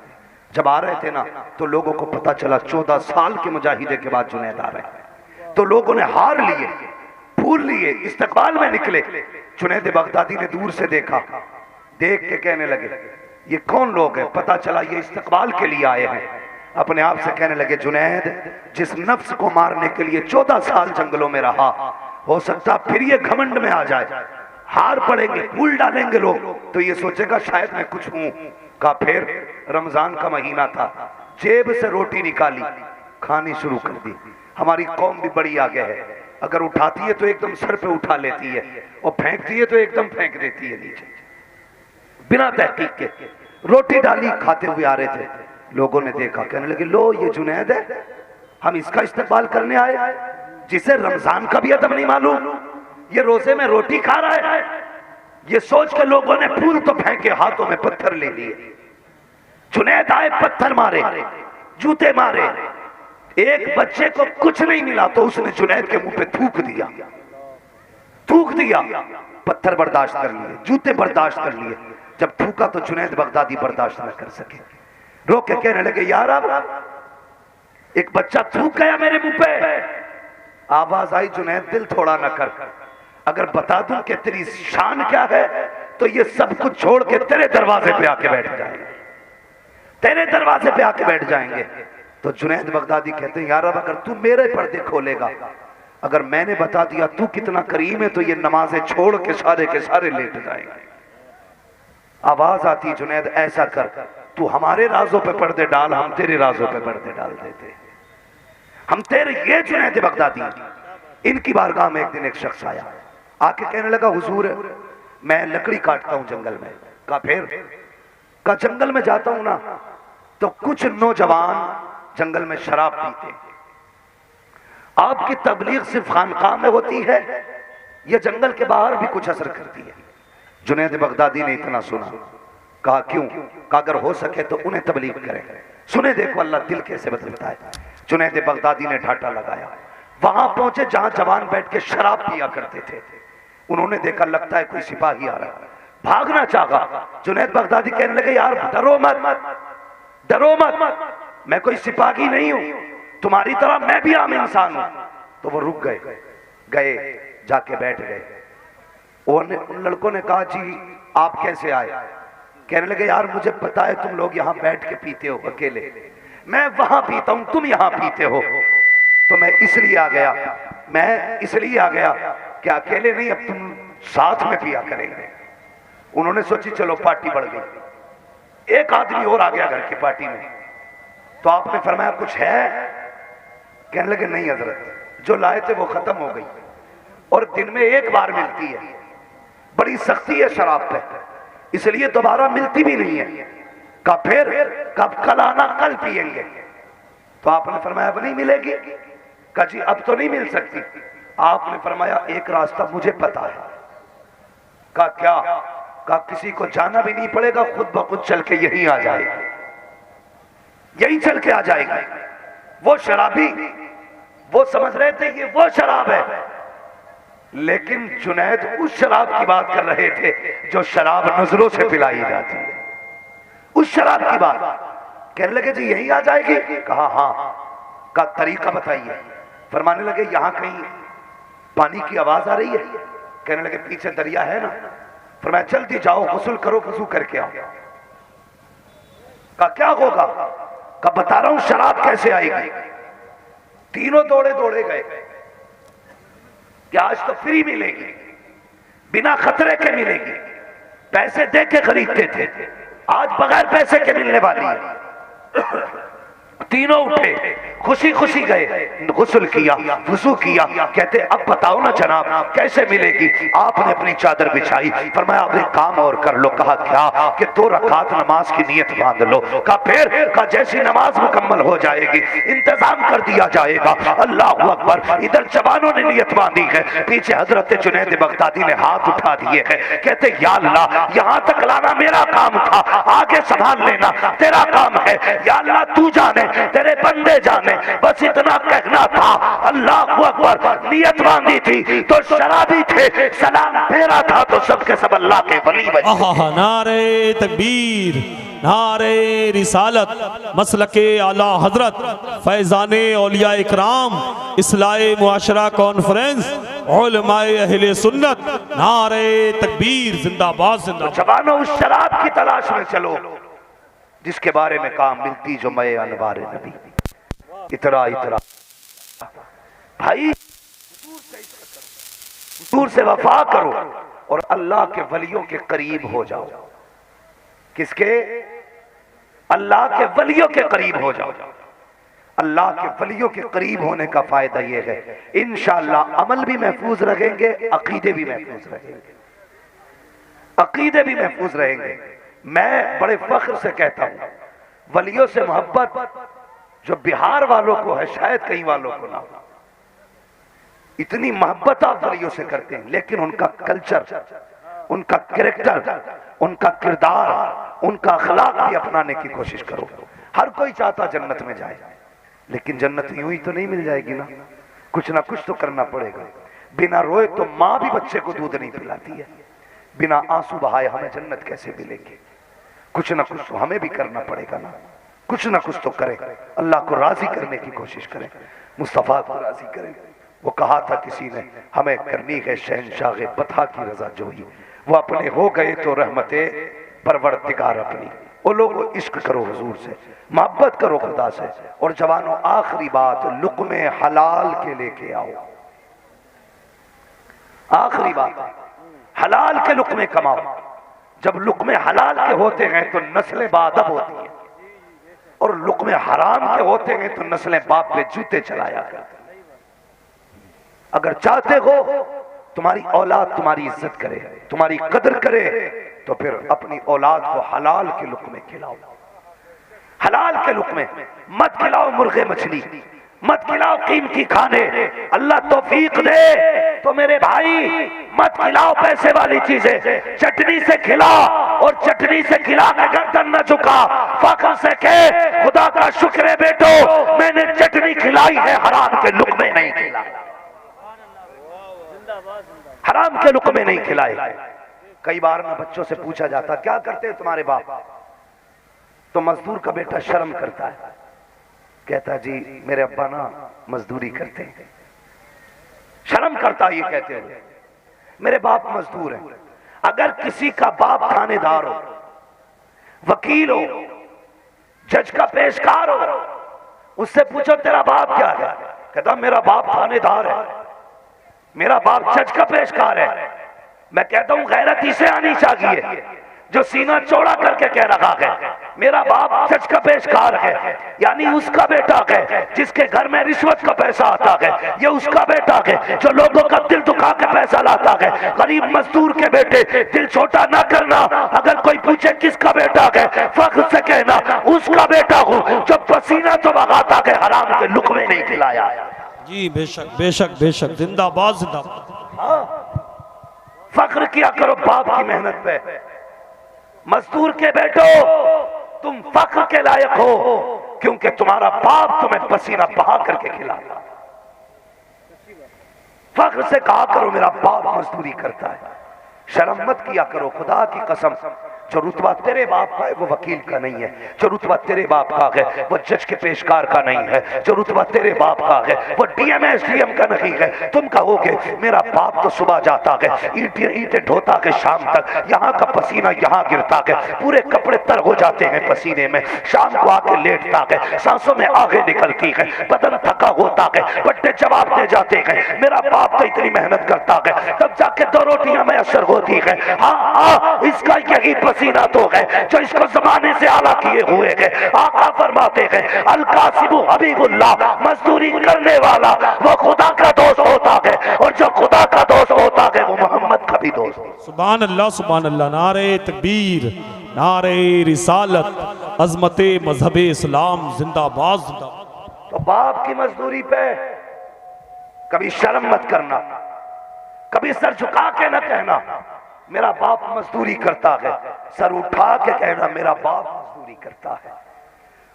जब आ रहे थे ना तो लोगों को पता चला 14 साल के मुजाहिदे के बाद जुनैद आ रहे हैं, तो लोगों ने हार लिए, फूल लिए, इस्तकबाल में निकले। जुनैद बगदादी ने दूर से देखा, देख के कहने लगे ये कौन लोग हैं? पता चला ये इस्तकबाल के लिए आए हैं। अपने आप से कहने लगे जुनैद जिस नफ्स को मारने के लिए 14 साल जंगलों में रहा, हो सकता फिर ये घमंड में आ जाए, हार पड़ेंगे, फूल डालेंगे लोग तो ये सोचेगा शायद मैं कुछ हूं। का फिर रमजान का महीना था, जेब से रोटी निकाली, खानी शुरू कर दी। हमारी कौम भी बड़ी आगे है, अगर उठाती है तो एकदम सर पे उठा लेती है और फेंकती है तो एकदम फेंक देती है नीचे, बिना तहकीक के। रोटी डाली, खाते हुए आ रहे थे, लोगों ने देखा, कहने लगे लो ये जुनैद है, हम इसका इस्तेमाल करने आए, जिसे रमजान का भी अदब नहीं मालूम, ये रोजे में रोटी खा रहा है। ये सोच के लोगों ने फूल तो फेंके, हाथों में पत्थर ले लिए। जुनैद आए, पत्थर मारे, जूते मारे, एक बच्चे को कुछ नहीं मिला तो उसने जुनैद के मुंह पे थूक दिया, थूक दिया। पत्थर बर्दाश्त कर लिए, जूते बर्दाश्त कर लिए। जब थूका तो जुनैद बगदादी बर्दाश्त न कर सके, रो के कहने लगे यार अब एक बच्चा थूक गया मेरे मुंह पे। आवाज आई जुनैद दिल थोड़ा न कर, अगर बता दूं कि तेरी शान क्या है तो ये सब कुछ छोड़ के तेरे दरवाजे पे आके बैठ जाएंगे, तेरे दरवाजे पे आके बैठ जाएंगे। तो जुनैद बगदादी कहते हैं यार अब अगर तू मेरे पर्दे खोलेगा, अगर मैंने बता दिया तू कितना करीम है तो ये नमाजें छोड़ के सारे लेट जाएंगे। आवाज आती जुनैद ऐसा कर, तू हमारे राजों पे पर्दे डाल, हम तेरे राजों पे पर्दे डाल देते, हम तेरे। ये जुनैद बगदादी, इनकी बारगाह में एक दिन एक शख्स आया, आके कहने लगा हुजूर मैं लकड़ी काटता हूं जंगल में। कहा फिर? कहा जंगल में जाता हूं ना तो कुछ नौजवान जंगल में शराब पीते, आपकी तबलीग सिर्फ खानकाह में होती है, यह जंगल के बाहर भी कुछ असर करती है। जुनैद बगदादी ने इतना सुना, कहा क्यों? कहा अगर हो सके तो उन्हें तबलीग करें। सुने देखो अल्लाह दिल कैसे बदलता है। जुनैद बगदादी ने ढाटा लगाया, वहां पहुंचे जहां जवान बैठ के शराब पिया करते थे। उन्होंने देखा लगता है कोई सिपाही आ रहा है, भागना चाहा। जुनैद बगदादी कहने लगे यार डरो मत, डरो मत, मैं कोई सिपाही नहीं हूं, तुम्हारी तरह मैं भी आम इंसान हूं। तो वो रुक गए, जाके बैठ गए। उन लड़कों ने कहा जी आप कैसे आए? कहने लगे यार मुझे पता है तुम लोग यहाँ बैठ के पीते हो अकेले, मैं वहां पीता हूं, तुम यहाँ पीते हो, तो मैं इसलिए आ गया कि अकेले नहीं अब तुम साथ में पिया करेंगे। उन्होंने सोची चलो पार्टी बढ़ गई, एक आदमी और आ गया घर की पार्टी में। तो आपने फरमाया कुछ है? कहने लगे नहीं हजरत, जो लाए थे वो खत्म हो गई और दिन में एक बार मिलती है, बड़ी सख्ती है शराब पे, इसलिए दोबारा मिलती भी नहीं है। कहा फिर? कब? कल आना, कल पिएंगे। तो आपने फरमाया अब नहीं मिलेगी? कहा जी अब तो नहीं मिल सकती। आपने फरमाया एक रास्ता मुझे पता है। कहा क्या? कहा किसी को जाना भी नहीं पड़ेगा, खुद ब खुद चल के यहीं आ जाएगा, यहीं चल के आ जाएगा। वो शराबी वो समझ रहे थे कि वो शराब है, लेकिन जुनैद उस शराब की बात कर रहे थे जो शराब नजरों से पिलाई जाती है, उस शराब की बात। कहने लगे जी यहीं आ जाएगी? कहा हाँ। का तरीका बताइए। फरमाने लगे यहां कहीं पानी की आवाज आ रही है? कहने लगे पीछे दरिया है ना। फरमाया जल्दी जाओ, गुस्ल करो, वजू करके आओ। का क्या होगा? का बता रहा हूं शराब कैसे आएगी। तीनों दौड़े दौड़े गए कि आज तो फ्री मिलेगी, बिना खतरे के मिलेगी, पैसे दे के खरीदते थे, आज बगैर पैसे के मिलने वाली है। तीनों उठे, खुशी खुशी गए, गुस्ल किया, वुजू किया, कहते अब बताओ ना जनाब कैसे मिलेगी। आपने अपनी चादर बिछाई, फरमाया अब एक काम और कर लो। कहा क्या? कि 2 रकात नमाज की नियत बांध लो। कहा फिर? कहा जैसी नमाज मुकम्मल हो जाएगी इंतजाम कर दिया जाएगा। अल्लाह अकबर। इधर जवानों ने नियत बांधी है, पीछे हजरत जुनैद बगदादी ने हाथ उठा दिए हैं, कहते या अल्लाह यहां तक लाना मेरा काम था, आगे संभाल लेना तेरा काम है। या अल्लाह तू जाने, तेरे बंदे जाने, बस इतना कहना था। अल्लाह अकबर। नियत बांधी थी तो शराबी थे, सलाम फेरा था तो सबके सब अल्लाह के वली बने। नारे तकबीर, नारे रिसालत, मसलके आला हजरत, फैजाने औलिया इकराम, इस्लाहे मुआशरा कॉन्फ्रेंस, उलमाए अहले सुन्नत, नारे तकबीर, जिंदाबाद जिंदाबाद। जवानों उस शराब की तलाश में चलो जिसके बारे में काम मिलती जो मैं अनवार नबी। इतरा इतरा भाई, दूर से वफा करो और अल्लाह के वलियों के करीब हो जाओ। किसके? अल्लाह के वलियों के करीब हो जाओ। अल्लाह के वलियों के करीब होने का फायदा यह है इंशाअल्लाह अमल भी महफूज रहेंगे, अकीदे भी महफूज रहेंगे, अकीदे भी महफूज रहेंगे। मैं बड़े फख्र से कहता हूं वलियों से मोहब्बत जो बिहार वालों को है शायद कई वालों को ना हो। इतनी मोहब्बत आप वलियों से करते हैं, लेकिन उनका कल्चर, उनका कैरेक्टर, उनका किरदार, उनका अखलाक भी अपनाने की कोशिश करो। हर कोई चाहता जन्नत में जाए, लेकिन जन्नत यूं ही तो नहीं मिल जाएगी ना, कुछ ना कुछ तो करना पड़ेगा। बिना रोए तो माँ भी बच्चे को दूध नहीं पिलाती है, बिना आंसू बहाए हमें जन्नत कैसे मिलेगी? कुछ ना कुछ तो हमें भी करना पड़ेगा ना, कुछ ना कुछ तो करें, अल्लाह को राजी करने की कोशिश करें, मुस्तफा को राजी करें। वो कहा था किसी ने हमें करनी है शहनशाह बता की रजा जोई, वो अपने हो गए तो रहमते परवरदिगार अपनी। वो लोग इश्क करो हुजूर से, मोहब्बत करो खुदा से। और जवानों आखिरी बात, लुक़्मे हलाल के लेके आओ। आखिरी बात, हलाल के लुक़्मे कमाओ। जब लुक़्मे हलाल के होते हैं तो नस्लें बाअदब होती हैं, और लुक़्मे हराम के होते हैं तो नस्लें बाप पे जूते चलाया करते। अगर चाहते हो तुम्हारी औलाद तुम्हारी इज्जत करे, तुम्हारी कदर करे, तो फिर अपनी औलाद को हलाल के लुक़्मे खिलाओ। हलाल के लुक़्मे मत खिलाओ मुर्गे मछली, मत खिलाओ कीमती खाने। अल्लाह तौफीक दे तो मेरे भाई मत खिलाओ पैसे वाली चीजें, चटनी से खिला, और चटनी से खिला के गर्दन न झुका, फख्र से कहे खुदा का शुक्र है बेटो मैंने चटनी खिलाई है, हराम के लुक़्मे नहीं खिलाए, हराम के लुक़्मे नहीं खिलाए। कई बार ना बच्चों से पूछा जाता क्या करते हैं तुम्हारे बाप, तो मजदूर का बेटा शर्म करता है, कहता जी मेरे अब्बा ना मजदूरी करते हैं। शर्म करता ये कहते हुए, मेरे बाप मजदूर हैं। अगर किसी का बाप थानेदार हो, वकील हो, जज का पेशकार हो, उससे पूछो तेरा बाप क्या है, कहता मेरा बाप थानेदार है, मेरा बाप जज का पेशकार है। मैं कहता हूं गैरत इसे आनी चाहिए जो सीना चौड़ा करके कह रहा है मेरा बाप जज का पेशकार है, यानी उसका बेटा है जिसके घर में रिश्वत का पैसा आता है, ये उसका बेटा है जो लोगों का दिल दुखा के पैसा लाता है। गरीब मजदूर के बेटे, दिल छोटा ना करना। अगर कोई पूछे किसका बेटा है, फख्र से कहना उसका बेटा हूं जो पसीना तो बगाता है, हराम के लुक़्मे नहीं खिलाया। जी बेशक बेशक बेशक, जिंदाबाद जिंदाबाद। फख्र किया करो बाप की मेहनत पे। मजदूर के बेटो तुम फख्र के लायक हो क्योंकि तुम्हारा बाप तुम्हें पसीना बहा करके खिलाता। फख्र से कहा करो मेरा बाप मजदूरी करता है। शर्म मत किया करो, खुदा की कसम जो रुतबा तेरे बाप का है वो वकील का नहीं है, जो रुतबा तेरे बाप का है वो जज के पेशकार का नहीं है, जो रुतबा तेरे बाप का है वो डीएम एसडीएम का नहीं है। तुम कहोगे मेरा बाप तो सुबह जाता है, ईंटें ढोता है शाम तक, यहाँ का पसीना यहाँ गिरता है, पूरे कपड़े तर हो जाते हैं पसीने में, शाम को आके लेटता है, सांसों में आगे निकलती है, बदन थका होता है, बट्टे जवाब दे जाते हैं मेरा बाप तो इतनी मेहनत करता है, तब जाके 2 रोटियां में असर होती है। हाँ हाँ, इसका यही पसीना तो है जो इसको जमाने से आला किए हुए है। आका फरमाते हैं अल कासिबु हबीबुल्लाह, मजदूरी करने वाला वो खुदा का दोस्त होता है, और जो खुदा का दोस्त होता है वो मोहम्मद का भी दोस्त। सुभान अल्लाह सुभान अल्लाह। नारे तकबीर, नारे रिसालत, अजमते मजहब इस्लाम जिंदाबाद जिंदाबाद। तो बाप की मजदूरी पे कभी शर्म मत करना, कभी सर झुका के न कहना मेरा बाप मजदूरी करता है, सर उठा के कहना मेरा बाप मजदूरी करता है।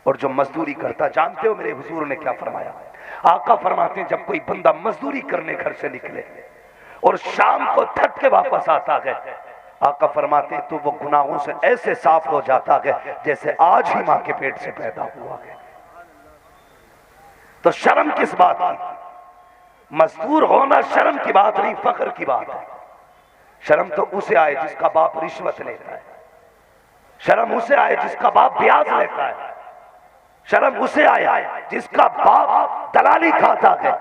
और जो मजदूरी करता, जानते हो मेरे हुजूर ने क्या फरमाया? आका फरमाते हैं जब कोई बंदा मजदूरी करने घर से निकले और शाम को थक के वापस आता है, आका फरमाते हैं तो वो गुनाहों से ऐसे साफ हो जाता है जैसे आज ही मां के पेट से पैदा हुआ है। तो शर्म किस बात की? मजदूर होना शर्म की बात नहीं, फख्र की बात है। शर्म तो उसे आए जिसका बाप रिश्वत लेता है, शर्म उसे आए जिसका बाप ब्याज लेता है, शर्म उसे आए जिसका बाप दलाली खाता है,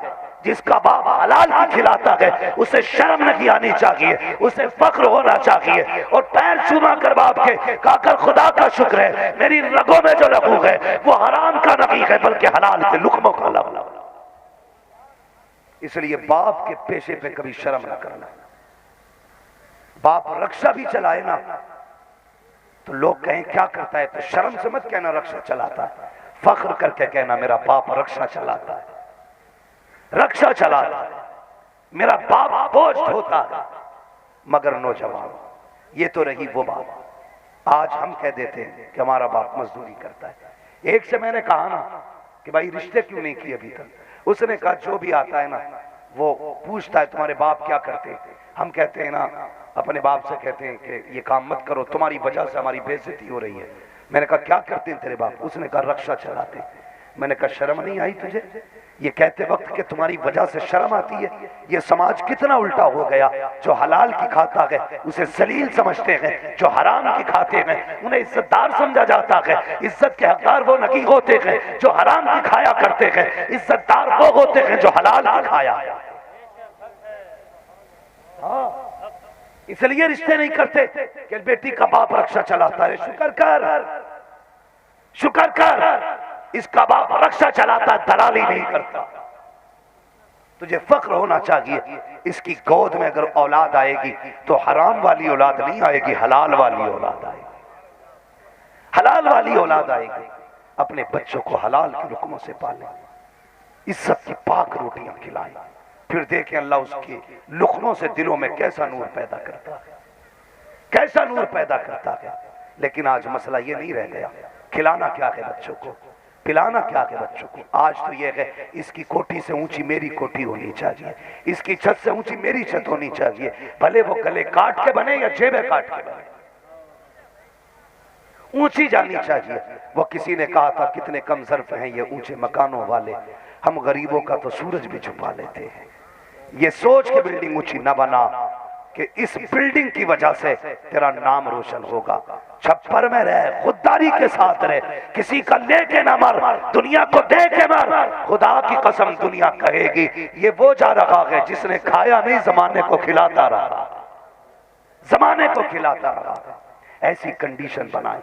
जिसका बाप हलाल की खिलाता है, उसे शर्म नहीं आनी चाहिए, उसे फख्र होना चाहिए। और पैर चूमा कर बाप के कहकर खुदा का शुक्र है मेरी रगों में जो लहू है वो हराम का नहीं है बल्कि हलाल के लुक्मों का लहू। इसलिए बाप के पेशे पे कभी शर्म ना करना। बाप रक्षा भी चलाए ना तो लोग कहें क्या करता है, तो शर्म से मत कहना रक्षा चलाता है, फख्र करके कहना मेरा बाप रक्षा चलाता है, रक्षा चलाता है, मेरा बाप बोझ ढोता है। मगर नौजवान, ये तो रही वो बात। आज हम कह देते हैं कि हमारा बाप मजदूरी करता है। एक से मैंने कहा ना कि भाई रिश्ते क्यों नहीं किए अभी तक, उसने कहा जो भी आता है ना वो पूछता है तुम्हारे बाप क्या करते हैं। हम कहते हैं ना अपने बाप से कहते हैं कि ये काम मत करो, तुम्हारी वजह से हमारी बेइज्जती हो रही है। मैंने कहा क्या करते हैं तेरे बाप? उसने कहा रक्षा चलाते। मैंने कहा शर्म नहीं आई तुझे ये कहते वक्त कि तुम्हारी वजह से शर्म आती है? ये समाज कितना उल्टा हो गया, जो हलाल की खाता है उसे जलील समझते हैं, जो हराम की खाते हैं उन्हें इज्जतदार समझा जाता है। इज्जत के हकदार वो नहीं होते हैं जो हराम की खाया करते हैं, इज्जतदार वो होते हैं जो हलाल की खाया। हाँ, इसलिए रिश्ते नहीं करते कि बेटी का बाप रक्षा चलाता है। शुक्र कर, शुक्र कर, इसका बाप रक्षा चलाता, दलाली नहीं करता। तुझे फख्र होना चाहिए इसकी गोद में अगर औलाद आएगी तो हराम वाली औलाद नहीं आएगी, हलाल वाली औलाद आएगी, हलाल वाली औलाद आएगी। अपने बच्चों को हलाल के हुक्मों से पालें, इज्जत की पाक रोटियां खिलाएं, फिर देखें अल्लाह उसके लुक्मों से दिलों में कैसा नूर पैदा करता है, कैसा नूर पैदा करता है। लेकिन आज मसला ये नहीं रह गया, खिलाना क्या है बच्चों को, पिलाना क्या है बच्चों को। आज तो ये है इसकी कोठी से ऊंची मेरी कोठी होनी चाहिए, इसकी छत से ऊंची मेरी छत होनी चाहिए, भले वो गले काट के बने या जेबें काट के बने, ऊंची जानी चाहिए। वो किसी ने कहा था कितने कम ज़र्फ हैं ये ऊंचे मकानों वाले, हम गरीबों का तो सूरज भी छुपा लेते हैं। ये सोच के बिल्डिंग ऊंची न बना कि इस बिल्डिंग की वजह से तेरा नाम रोशन होगा। छप्पर में रह, खुददारी के साथ रह, किसी का लेके ना मर, दुनिया को दे के मर। खुदा की कसम दुनिया कहेगी ये वो जा रहा है जिसने खाया नहीं, जमाने को खिलाता रहा, जमाने को खिलाता रहा। ऐसी कंडीशन बनाए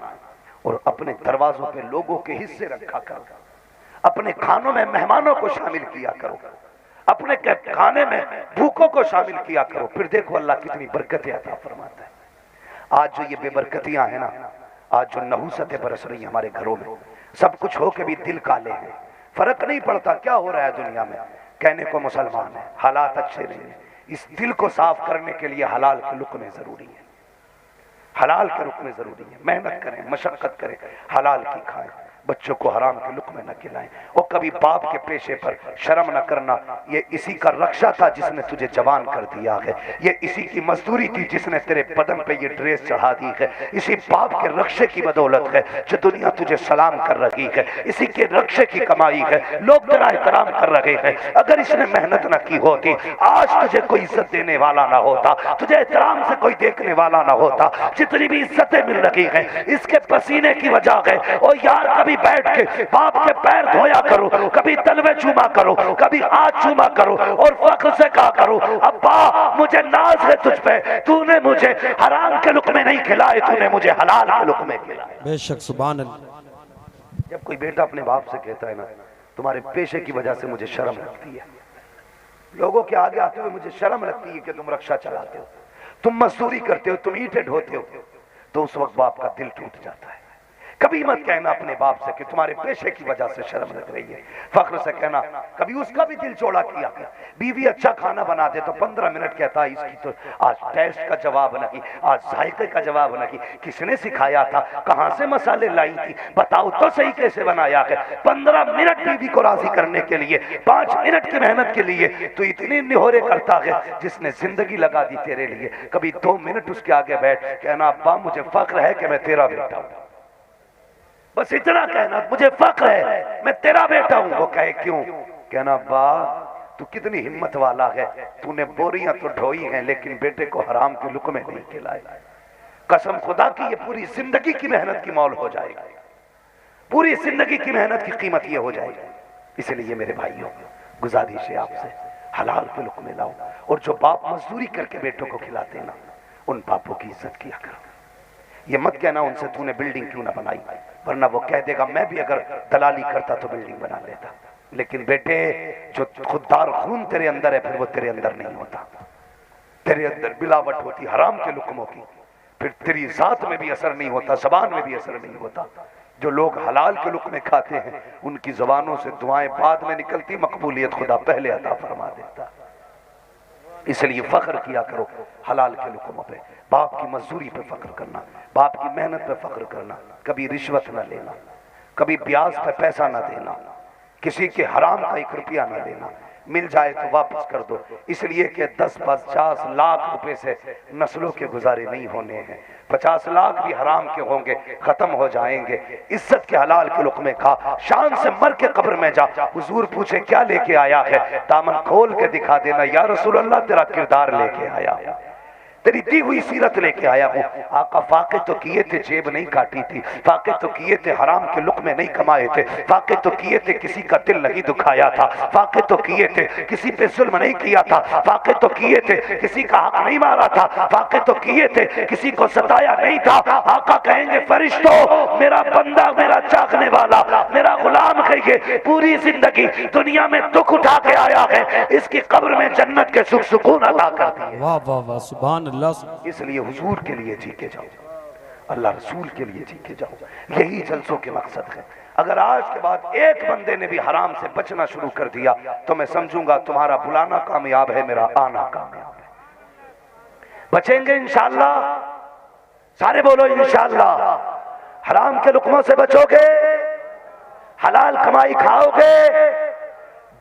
और अपने दरवाजों पे लोगों के हिस्से रखा करो, अपने खानों में मेहमानों को शामिल किया करो, अपने खाने में भूखों को शामिल किया करो, फिर देखो अल्लाह कितनी बरकतें अता फरमाता है। आज जो ये बेबरकतियां हैं ना, आज जो नहुसतें बरस रही हैं हमारे घरों में, सब कुछ हो के भी दिल काले हैं, फर्क नहीं पड़ता क्या हो रहा है दुनिया में, कहने को मुसलमान है, हालात अच्छे नहीं है। इस दिल को साफ करने के लिए हलाल के लुक्मे जरूरी है, हलाल के रुकने जरूरी है। मेहनत करें, मशक्कत करें, हलाल की खाएं। बच्चों को हराम के लुक़्मे न खिलाएं। और कभी बाप के पेशे पर शर्म न करना। ये इसी का रक्षा था जिसने तुझे जवान कर दिया है, ये इसी की मजदूरी थी जिसने तेरे बदन पे ये ड्रेस चढ़ा दी है, इसी बाप के रक्षे की बदौलत है जो दुनिया तुझे सलाम कर रही है, इसी के रक्षे की कमाई है, लोग तेरा एहतराम कर रहे हैं। अगर इसने मेहनत न की होती आज तुझे कोई इज्जत देने वाला ना होता, तुझे एहतराम से कोई देखने वाला ना होता। जितनी भी इज्जतें मिल रही हैं इसके पसीने की वजह है। और यार कभी बैठ के बाप के पैर धोया करो, कभी तलवे चूमा करो, कभी हाथ चूमा करो और फख्र से कहा करो अब्बा मुझे नाज है तुझ पे, तूने मुझे हराम के लुक़्मे नहीं खिलाए, तूने मुझे हलाल के लुक़्मे खिलाए। बेशक सुभान अल्लाह। जब कोई बेटा अपने बाप से कहता है ना तुम्हारे पेशे की वजह से मुझे शर्म लगती है, लोगों के आगे आते हुए मुझे शर्म लगती है कि तुम रक्षा चलाते हो, तुम मजदूरी करते हो, तुम ईंटें ढोते हो, तो उस वक्त बाप का दिल टूट जाता है। कभी मत कहना अपने बाप से कि तुम्हारे पेशे की वजह से शर्म लग रही है, फख्र से कहना। कभी उसका भी दिल चौड़ा किया। बीवी अच्छा खाना बना दे तो 15 मिनट कहता है इसकी तो आज टेस्ट का जवाब नहीं, आज जायके का जवाब नहीं, किसने सिखाया था, कहां से मसाले लाई थी, बताओ तो सही कैसे बनाया है। 15 मिनट बीवी को राजी करने के लिए, 5 मिनट की मेहनत के लिए तो इतने निहोरे करता है जिसने जिंदगी लगा दी तेरे लिए। कभी 2 मिनट उसके आगे बैठ कहना अब्बा मुझे फख्र है कि मैं तेरा बेटा हूं, बस इतना कहना मुझे फख्र है मैं तेरा बेटा हूं। वो कहे क्यों, कहना अब्बा तू कितनी हिम्मत वाला है, तूने बोरियां तो ढोई हैं लेकिन बेटे को हराम के लुक़्मे नहीं खिलाए। कसम खुदा की ये पूरी जिंदगी की मेहनत की मौल हो जाएगी, पूरी जिंदगी की मेहनत की कीमत ये हो जाएगी। इसलिए मेरे भाइयों गुजारिश है आपसे हलाल के लुक़्मे लाओ। और जो बाप मजदूरी करके बेटों को खिलाते ना उन बापों की इज्जत किया करो। ये मत कहना उनसे तूने बिल्डिंग क्यों ना बनाई, वरना वो कह देगा मैं भी अगर दलाली करता तो बिल्डिंग बना लेता। लेकिन बेटे जो खुददार खून तेरे अंदर है फिर वो तेरे अंदर नहीं होता, तेरे अंदर मिलावट होती हराम के लुक़्मों की, फिर तेरी जात में भी असर नहीं होता, ज़बान में भी असर नहीं होता। जो लोग हलाल के लुक़्मे खाते हैं उनकी ज़बानों से दुआएं बाद में निकलती, मकबूलियत खुदा पहले अता फरमा देता। इसलिए फख्र किया करो हलाल के लुक़्मों पे, बाप की मजदूरी पे फख्र करना, बाप की मेहनत पे फख्र करना, कभी रिश्वत न लेना, कभी ब्याज पे पैसा न देना, किसी के हराम का 1 रुपया न लेना, मिल जाए तो वापस कर दो। इसलिए कि 10-50 लाख रुपए से नस्लों के गुजारे नहीं होने हैं, 50 लाख भी हराम के होंगे खत्म हो जाएंगे। इज्जत के हलाल के लुक़्मे खा, शान से मर के कब्र में जा, हुजूर पूछे क्या लेके आया है, दामन खोल के दिखा देना या रसूल अल्लाह तेरा किरदार लेके आया हूं, तेरी दी हुई सीरत लेके आया हूं। आका फाके तो किए थे जेब नहीं काटी थी, फाके तो किए थे हराम के लुक़्मे नहीं कमाए थे, फाके तो किए थे किसी का दिल नहीं दुखाया था, फाके तो किए थे किसी पे जुल्म नहीं किया था, फाके तो किए थे किसी का हक नहीं मारा था, फाके तो किए थे किसी को सताया नहीं था। आका कहेंगे फरिश्तों मेरा बंदा मेरा चाहने वाला मेरा गुलाम कहिए पूरी जिंदगी दुनिया में दुख उठा के आया है, इसकी कब्र में जन्नत के सुख सुकून अता कर दिए। वाह वाह वाह सुभान अल्लाह। इसलिए हुजूर के लिए जी के जाओ, अल्लाह रसूल के लिए जी के जाओ, यही जलसों के मकसद है। अगर आज के बाद एक बंदे ने भी हराम से बचना शुरू कर दिया तो मैं समझूंगा तुम्हारा बुलाना कामयाब है, मेरा आना कामयाब है। बचेंगे इंशाअल्लाह, सारे बोलो इंशाअल्लाह। हराम के लुक़्मों से बचोगे, हलाल कमाई खाओगे,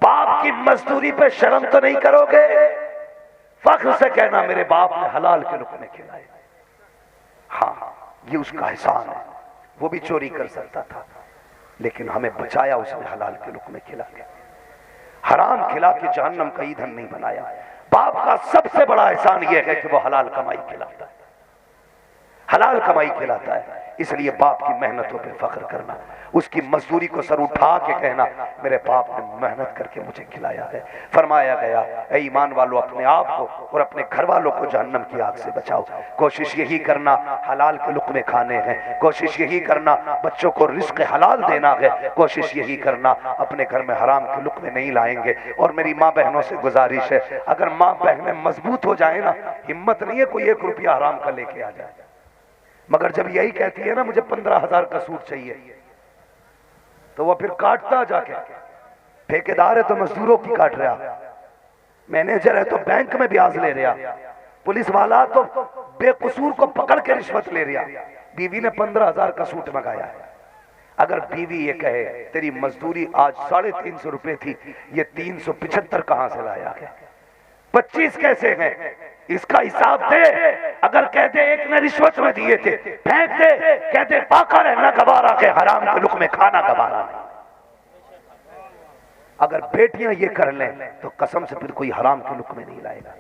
बाप की मजदूरी पे शर्म तो नहीं करोगे, फख्र से कहना मेरे बाप ने हलाल के लुक़्मे खिलाए। हाँ ये उसका एहसान है, वो भी चोरी कर सकता था लेकिन हमें बचाया उसने हलाल के लुक़्मे खिला के, हराम खिला के जहन्नम का ईंधन नहीं बनाया। बाप का सबसे बड़ा एहसान यह है कि वो हलाल कमाई खिलाता है, हलाल कमाई खिलाता है। इसलिए बाप की मेहनतों पे फख्र करना, उसकी मजदूरी को सर उठा के कहना मेरे बाप ने मेहनत करके मुझे खिलाया है। फरमाया गया ऐ ईमान वालों अपने आप को और अपने घर वालों को जहन्नम की आग से बचाओ। कोशिश यही करना हलाल के लुक़्मे खाने हैं, कोशिश यही करना बच्चों को रिज़्क़ हलाल देना है, कोशिश यही करना अपने घर में हराम के लुक़्मे नहीं लाएंगे। और मेरी माँ बहनों से गुजारिश है अगर माँ बहनें मजबूत हो जाए ना, हिम्मत नहीं है कोई 1 रुपया हराम का लेके आ जाए, मगर जब यही कहती है ना मुझे 15,000 का सूट चाहिए तो वो फिर काटता जाके, ठेकेदार है तो मजदूरों की काट रहा, मैनेजर है तो बैंक में ब्याज ले रहा, पुलिस वाला तो बेकसूर को पकड़ के रिश्वत ले रहा। बीवी ने 15,000 का सूट मंगाया है, अगर बीवी ये कहे तेरी मजदूरी आज 350 रुपए थी, ये 375 कहां से लाया है, 25 कैसे हैं, इसका हिसाब दे। अगर कह दे एक ने रिश्वत में दिए थे, फेंक दे। कह दे पाका रहना गवारा के, हराम के लुक़मे खाना गवारा नहीं। अगर बेटियां ये कर लें तो कसम से फिर कोई हराम के लुक़मे नहीं लाएगा।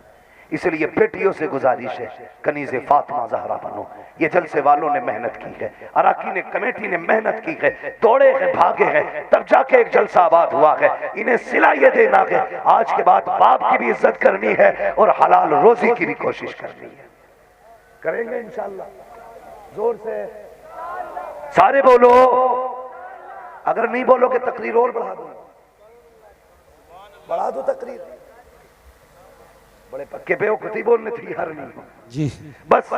इसलिए बेटियों से गुजारिश है, कनीज़े फातिमा ज़हरा बनो। ये जलसे वालों ने मेहनत की है, अराकीन कमेटी ने मेहनत की है, दौड़े हैं, भागे हैं, तब जाके एक जलसा आबाद हुआ है। इन्हें सिला ये देना है आज के बाद बाप की भी इज्जत करनी है और हलाल रोजी की भी कोशिश करनी है। करेंगे इंशाअल्लाह, जोर से सारे बोलो। अगर नहीं बोलोगे तकरीर और बढ़ा दो तकरीर। बड़े पक्के बेवकूफी बोलने तैयार नहीं जी। बस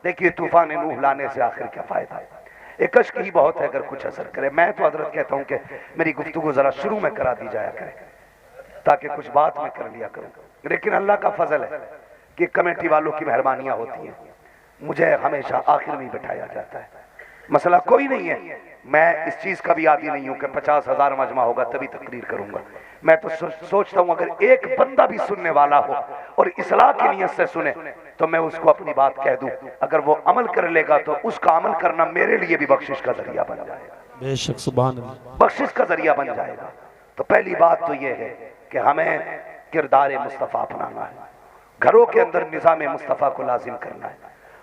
देखिए, तूफान नूह लाने से आखिर क्या फायदा। एक कश्क ही बहुत है अगर कुछ असर करे। मैं तो हजरत कहता हूं कि मेरी गुफ्तगू जरा शुरू में करा दी जाया करे ताकि कुछ बात मैं कर लिया करूं। लेकिन अल्लाह का फजल है कि कमेटी वालों की मेहरबानियां होती हैं, मुझे हमेशा आखिर में ही बिठाया जाता है। मसला कोई नहीं है, मैं इस चीज का भी आदी नहीं हूं कि 50,000 मजमा होगा तभी तकरीर करूंगा। मैं तो सोचता हूं अगर एक बंदा भी सुनने वाला हो और इस्लाह की नीयत से सुने तो मैं उसको अपनी बात कह दूं। अगर वो अमल कर लेगा तो उसका अमल करना मेरे लिए भी बख्शिश का जरिया बन जाएगा। बेशक, सुभान अल्लाह, बख्शिश का जरिया बन जाएगा। तो पहली बात तो ये है कि हमें किरदार मुस्तफ़ा अपनाना है, घरों के अंदर निज़ाम मुस्तफ़ा को लाजिम करना है,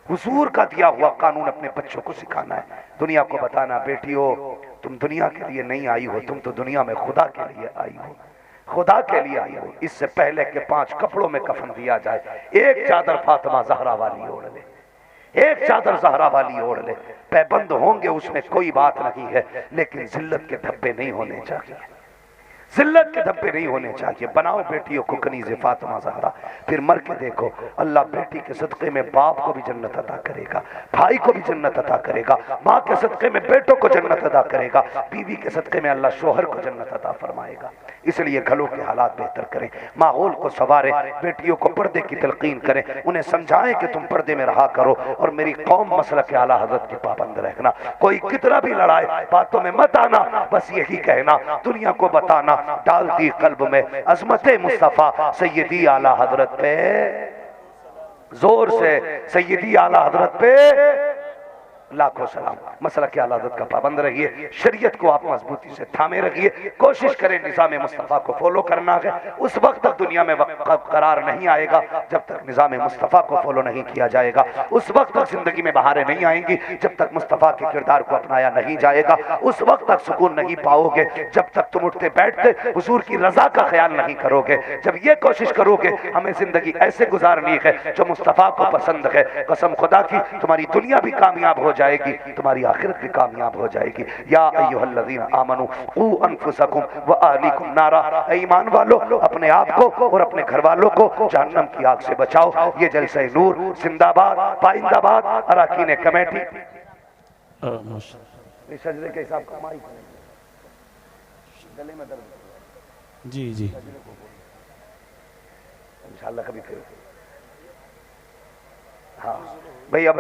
हुजूर का दिया हुआ कानून अपने बच्चों को सिखाना है, दुनिया को बताना बेटियों तुम दुनिया के लिए नहीं आई हो, तुम तो दुनिया में खुदा के लिए आई हो, खुदा के लिए आई हो। इससे पहले के 5 कपड़ों में कफन दिया जाए, एक चादर फातिमा ज़हरा वाली ओढ़ ले, एक चादर ज़हरा वाली ओढ़ ले। पैबंद होंगे उसमें कोई बात नहीं है, लेकिन जिल्लत के धब्बे नहीं होने चाहिए, जिल्लत के धब्बे नहीं होने चाहिए। बनाओ बेटियों को कनीज़े फातिमा ज़हरा, फिर मर के देखो अल्लाह बेटी के सदक़े में बाप को भी जन्नत अता करेगा, भाई को भी जन्नत अता करेगा, माँ के सदक़े में बेटों को जन्नत अता करेगा, बीवी के सदक़े में अल्लाह शोहर को जन्नत अता फरमाएगा। इसलिए घरों के हालात बेहतर करें, माहौल को संवारें, बेटियों को पर्दे की तलकीन करें, उन्हें समझाएं कि तुम पर्दे में रहा करो और मेरी कौम मसलक आला हज़रत की पाबंद रहना। कोई कितना भी लड़ाए बातों में मत आना, बस यही कहना, दुनिया को बताना, डाल दी कल्ब में अजमत मुस्तफ़ा सैयदी आला हजरत पे, जोर से सैयदी आला हजरत पे लाखों सलाम। मसला क्या आदत का पाबंद रहिए, शरीयत को आप मजबूती से थामे रखिए, कोशिश करें निज़ाम मुस्तफ़ा को फॉलो करना है। उस वक्त तक दुनिया में करार नहीं आएगा जब तक निज़ाम मुस्तफ़ा को फॉलो नहीं किया जाएगा, उस वक्त तक जिंदगी में बहारें नहीं आएंगी जब तक मुस्तफ़ा के किरदार को अपनाया नहीं जाएगा, उस वक्त तक सुकून नहीं पाओगे जब तक तुम उठते बैठते हुजूर की रजा का ख्याल नहीं करोगे। जब ये कोशिश करोगे हमें जिंदगी ऐसे गुजारनी है जो मुस्तफ़ा को पसंद है, कसम खुदा की तुम्हारी दुनिया भी कामयाब हो जाएगी, तुम्हारी आखिरत भी कामयाब हो जाएगी। या अय्युहल्लज़ीना आमनू क़ू अनफुसकुम व अहलीकुम नारा, ईमान वालों अपने आप को और अपने घर वालों को जहन्नम की आग से बचाओ। ये जलसे नूर जिंदाबाद, पाइंदाबाद, अराकीन कमेटी। सजदे के हिसाब का माइक गले में दर्द जी जी, इंशाअल्लाह कभी फिर, हाँ भाई अब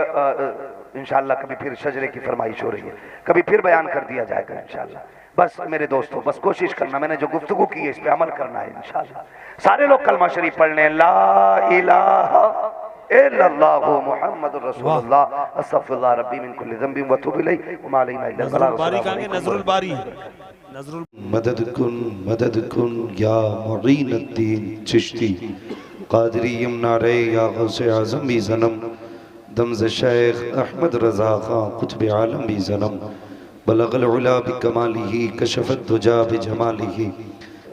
इंशाअल्लाह कभी फिर शजरे की फरमाइश हो रही है, कभी फिर बयान कर दिया जाएगा इंशाअल्लाह। बस मेरे दोस्तों बस कोशिश करना, मैंने जो गुफ्तगू की है इस पे अमल करना है इंशाअल्लाह। सारे लोग कलमा शरीफ पढ़ लें, ला इलाहा इल्लल्लाहु मुहम्मदुर रसूलुल्लाह अस्तगफिरुल्लाह रब्बी मिन कुल्ली ज़ंबिन व तूबु इलैहि व मा अलैना इल्ला अल बलाग। नजरुल बारी, नजरुल मदद कुन या मुईनुद्दीन चिश्ती कादरी यमनारे या गौसे आज़म भी ज़नम दमज़ शेख अहमद रज़ा खां कुतुब आलम भी ज़नम बलगल उला बिकमालिही कशफत दुजा बिजमालिही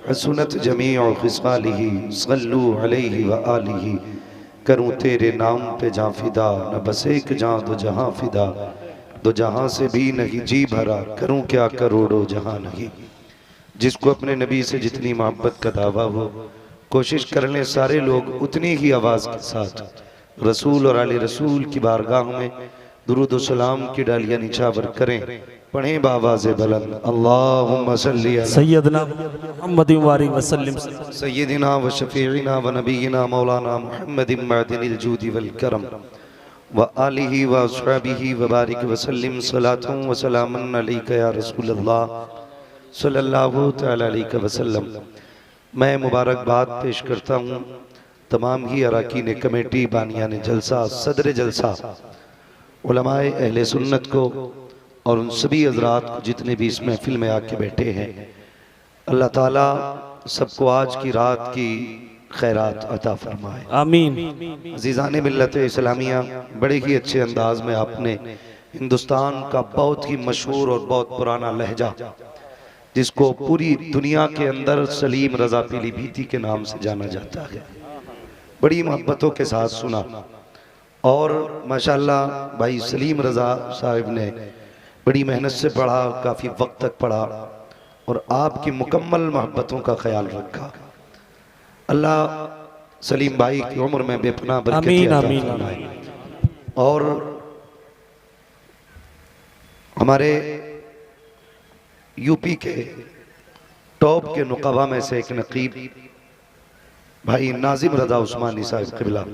हसनत जमीउ खिसालिही सल्लू अलैहि व आलिही। करूँ तेरे नाम पे जां फिदा, न बस एक जां दो जहां फिदा, दो जहां से भी नहीं जी भरा, करूँ क्या करोड़ों जहां नहीं। जिसको अपने नबी से जितनी मोहब्बत का दावा हो कोशिश कर लें सारे लोग उतनी ही आवाज़ के साथ रसूल और आले रसूल की बारगाह में दुरूद व सलाम की डालियाँ निछावर करें, पढ़ें बावाज़ बुलंद अल्लाहुम्मा सल्ली अला सैयदना मुहम्मदिन व आलिहि वसल्लम सय्यदिना व शफीइना व नबीना मौलाना मुहम्मदिन मअदिनिल जूदि वल करम व आलिहि व अस्हाबिहि व बारिक वसल्लिम सलातुं व सलामुन अलैका या रसूलल्लाह सल्लल्लाहु तआला अलैहि वसल्लम। मैं मुबारकबाद पेश करता हूँ तमाम ही अरकान कमेटी, बानियान जलसा, सदर जलसा, उलमाए अहले सुन्नत को और उन सभी हजरात को जितने भी इस महफिल में आके बैठे हैं। अल्लाह ताला सबको आज की रात की खैरात अता फरमाए, आमीन। अज़ीज़ान मिल्लत इस्लामिया, बड़े ही अच्छे अंदाज में आपने हिंदुस्तान का बहुत ही मशहूर और बहुत पुराना लहजा, जिसको पूरी दुनिया के अंदर सलीम रज़ा पीलीभीती के नाम से जाना जाता है, बड़ी मोहब्बतों के साथ सुना। और माशाल्लाह भाई सलीम रज़ा साहिब ने बड़ी मेहनत से पढ़ा, काफ़ी वक्त तक पढ़ा और आपकी मुकम्मल मोहब्बतों का ख्याल रखा। अल्लाह सलीम भाई की उम्र में बेपनाह बरकत अता फरमाए। और हमारे यूपी के टॉप के नुक़बा में से एक नकीब भाई नाजिम रज़ा उस्मानी साहिब क़िबला,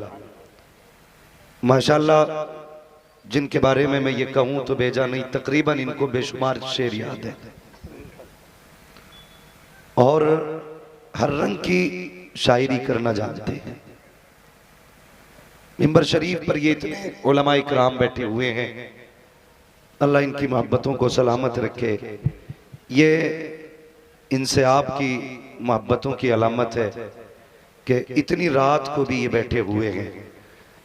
माशाल्लाह, जिनके बारे में मैं ये कहूँ तो बेजा नहीं, तकरीबन इनको बेशुमार शेर याद है और हर रंग की शायरी करना जानते हैं। मिंबर शरीफ पर ये इतने उलमाए किराम बैठे हुए हैं, अल्लाह इनकी मोहब्बतों को सलामत रखे। ये इनसे आपकी मोहब्बतों की अलामत है कि इतनी रात को भी ये बैठे हुए हैं।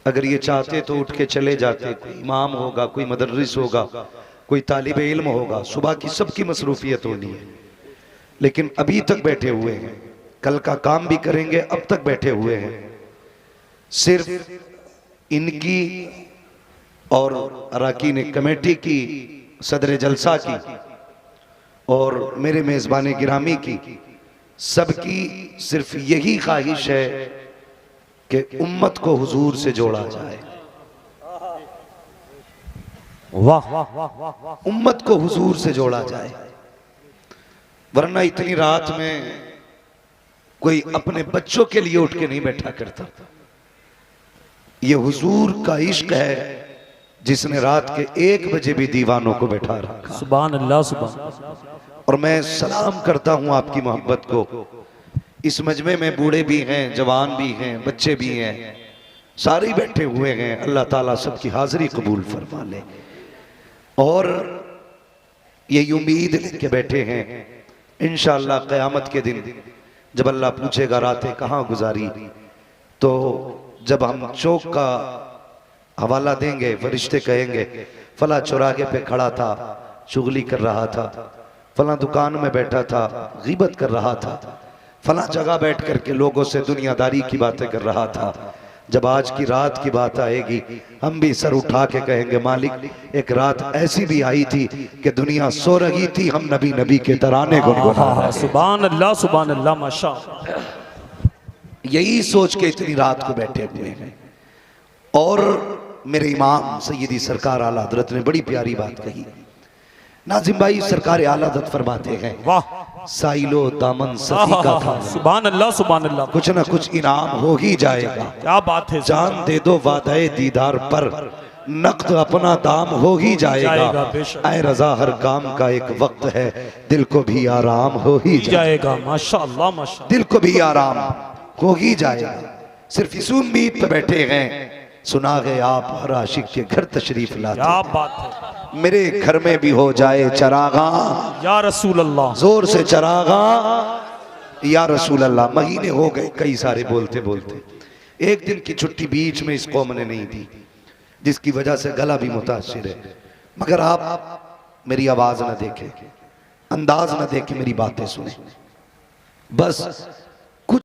अगर ये चाहते तो उठ के चले जाते, कोई इमाम होगा, कोई मदरस होगा, कोई तालिब इल्म होगा, सुबह की सबकी मसरूफियत होनी है, लेकिन अभी तक बैठे हुए हैं। कल का काम भी करेंगे, अब तक बैठे हुए हैं। सिर्फ इनकी और अरकान कमेटी की, सदर जलसा की और मेरे मेज़बान गिरामी की, सबकी सिर्फ यही ख्वाहिश है कि उम्मत को हुजूर से जोड़ा जाए। वाह, उम्मत को हुजूर से जोड़ा जाए, वरना इतनी रात में कोई अपने बच्चों के लिए उठ के नहीं बैठा करता। ये हुजूर का इश्क है जिसने रात के 1 बजे भी दीवानों को बैठा रखा। सुभान अल्लाह, सुभान। और मैं सलाम करता हूं आपकी मोहब्बत को। इस मजमे में बूढ़े भी हैं, जवान भी हैं, बच्चे भी हैं, सारे बैठे हुए हैं। अल्लाह ताला सबकी हाजिरी कबूल फरमा ले। और ये उम्मीद लेके बैठे हैं इंशाअल्लाह क़यामत के दिन जब अल्लाह पूछेगा रातें कहाँ गुजारी, तो जब हम चौक का हवाला देंगे, फरिश्ते कहेंगे फला चौराहे पे खड़ा था, चुगली कर रहा था, फला दुकान में बैठा था, गीबत कर रहा था, फला जगह बैठ करके लोगों से दुनियादारी की बातें कर रहा था। जब आज की रात की बात आएगी, हम भी सर उठा के कहेंगे मालिक, एक रात ऐसी भी आई थी कि दुनिया सो रही थी, हम नबी नबी के तराने गुनगुना रहे थे। सुभान अल्लाह, सुभान अल्लाह, माशाअल्लाह। यही सोच के इतनी रात को बैठे हुए हैं। और मेरे इमाम सैयदी सरकार आला हजरत ने बड़ी प्यारी बात कही। नाजिम भाई सरकार आला हजरत फरमाते हैं, वाह, साइलो दामन सखी का था, सुभान अल्लाह, सुभान अल्लाह। कुछ ना कुछ इनाम हो ही जाएगा। क्या बात है, जान दे दो वादाए दीदार पर, नक़द अपना दाम हो ही जाएगा। बेशक। ऐ रज़ा हर काम का एक वक्त है, दिल को भी आराम हो ही जाएगा। माशाअल्लाह, माशाअल्लाह, दिल को भी आराम हो ही जाएगा। सिर्फ इस उम्मीद पे बैठे हैं, सुना गए आप हर आशिक के घर तशरीफ लाते। क्या बात है, मेरे घर में भी हो जाए चरागा, या रसूल अल्लाह, जोर से चरागा, या रसूल अल्लाह। महीने हो गए कई सारे बोलते बोलते, एक दिन की छुट्टी बीच में इस कौम ने नहीं दी, जिसकी वजह से गला भी मुतासिर है। मगर आप मेरी आवाज ना देखें, अंदाज ना देखें, मेरी बातें सुने। बस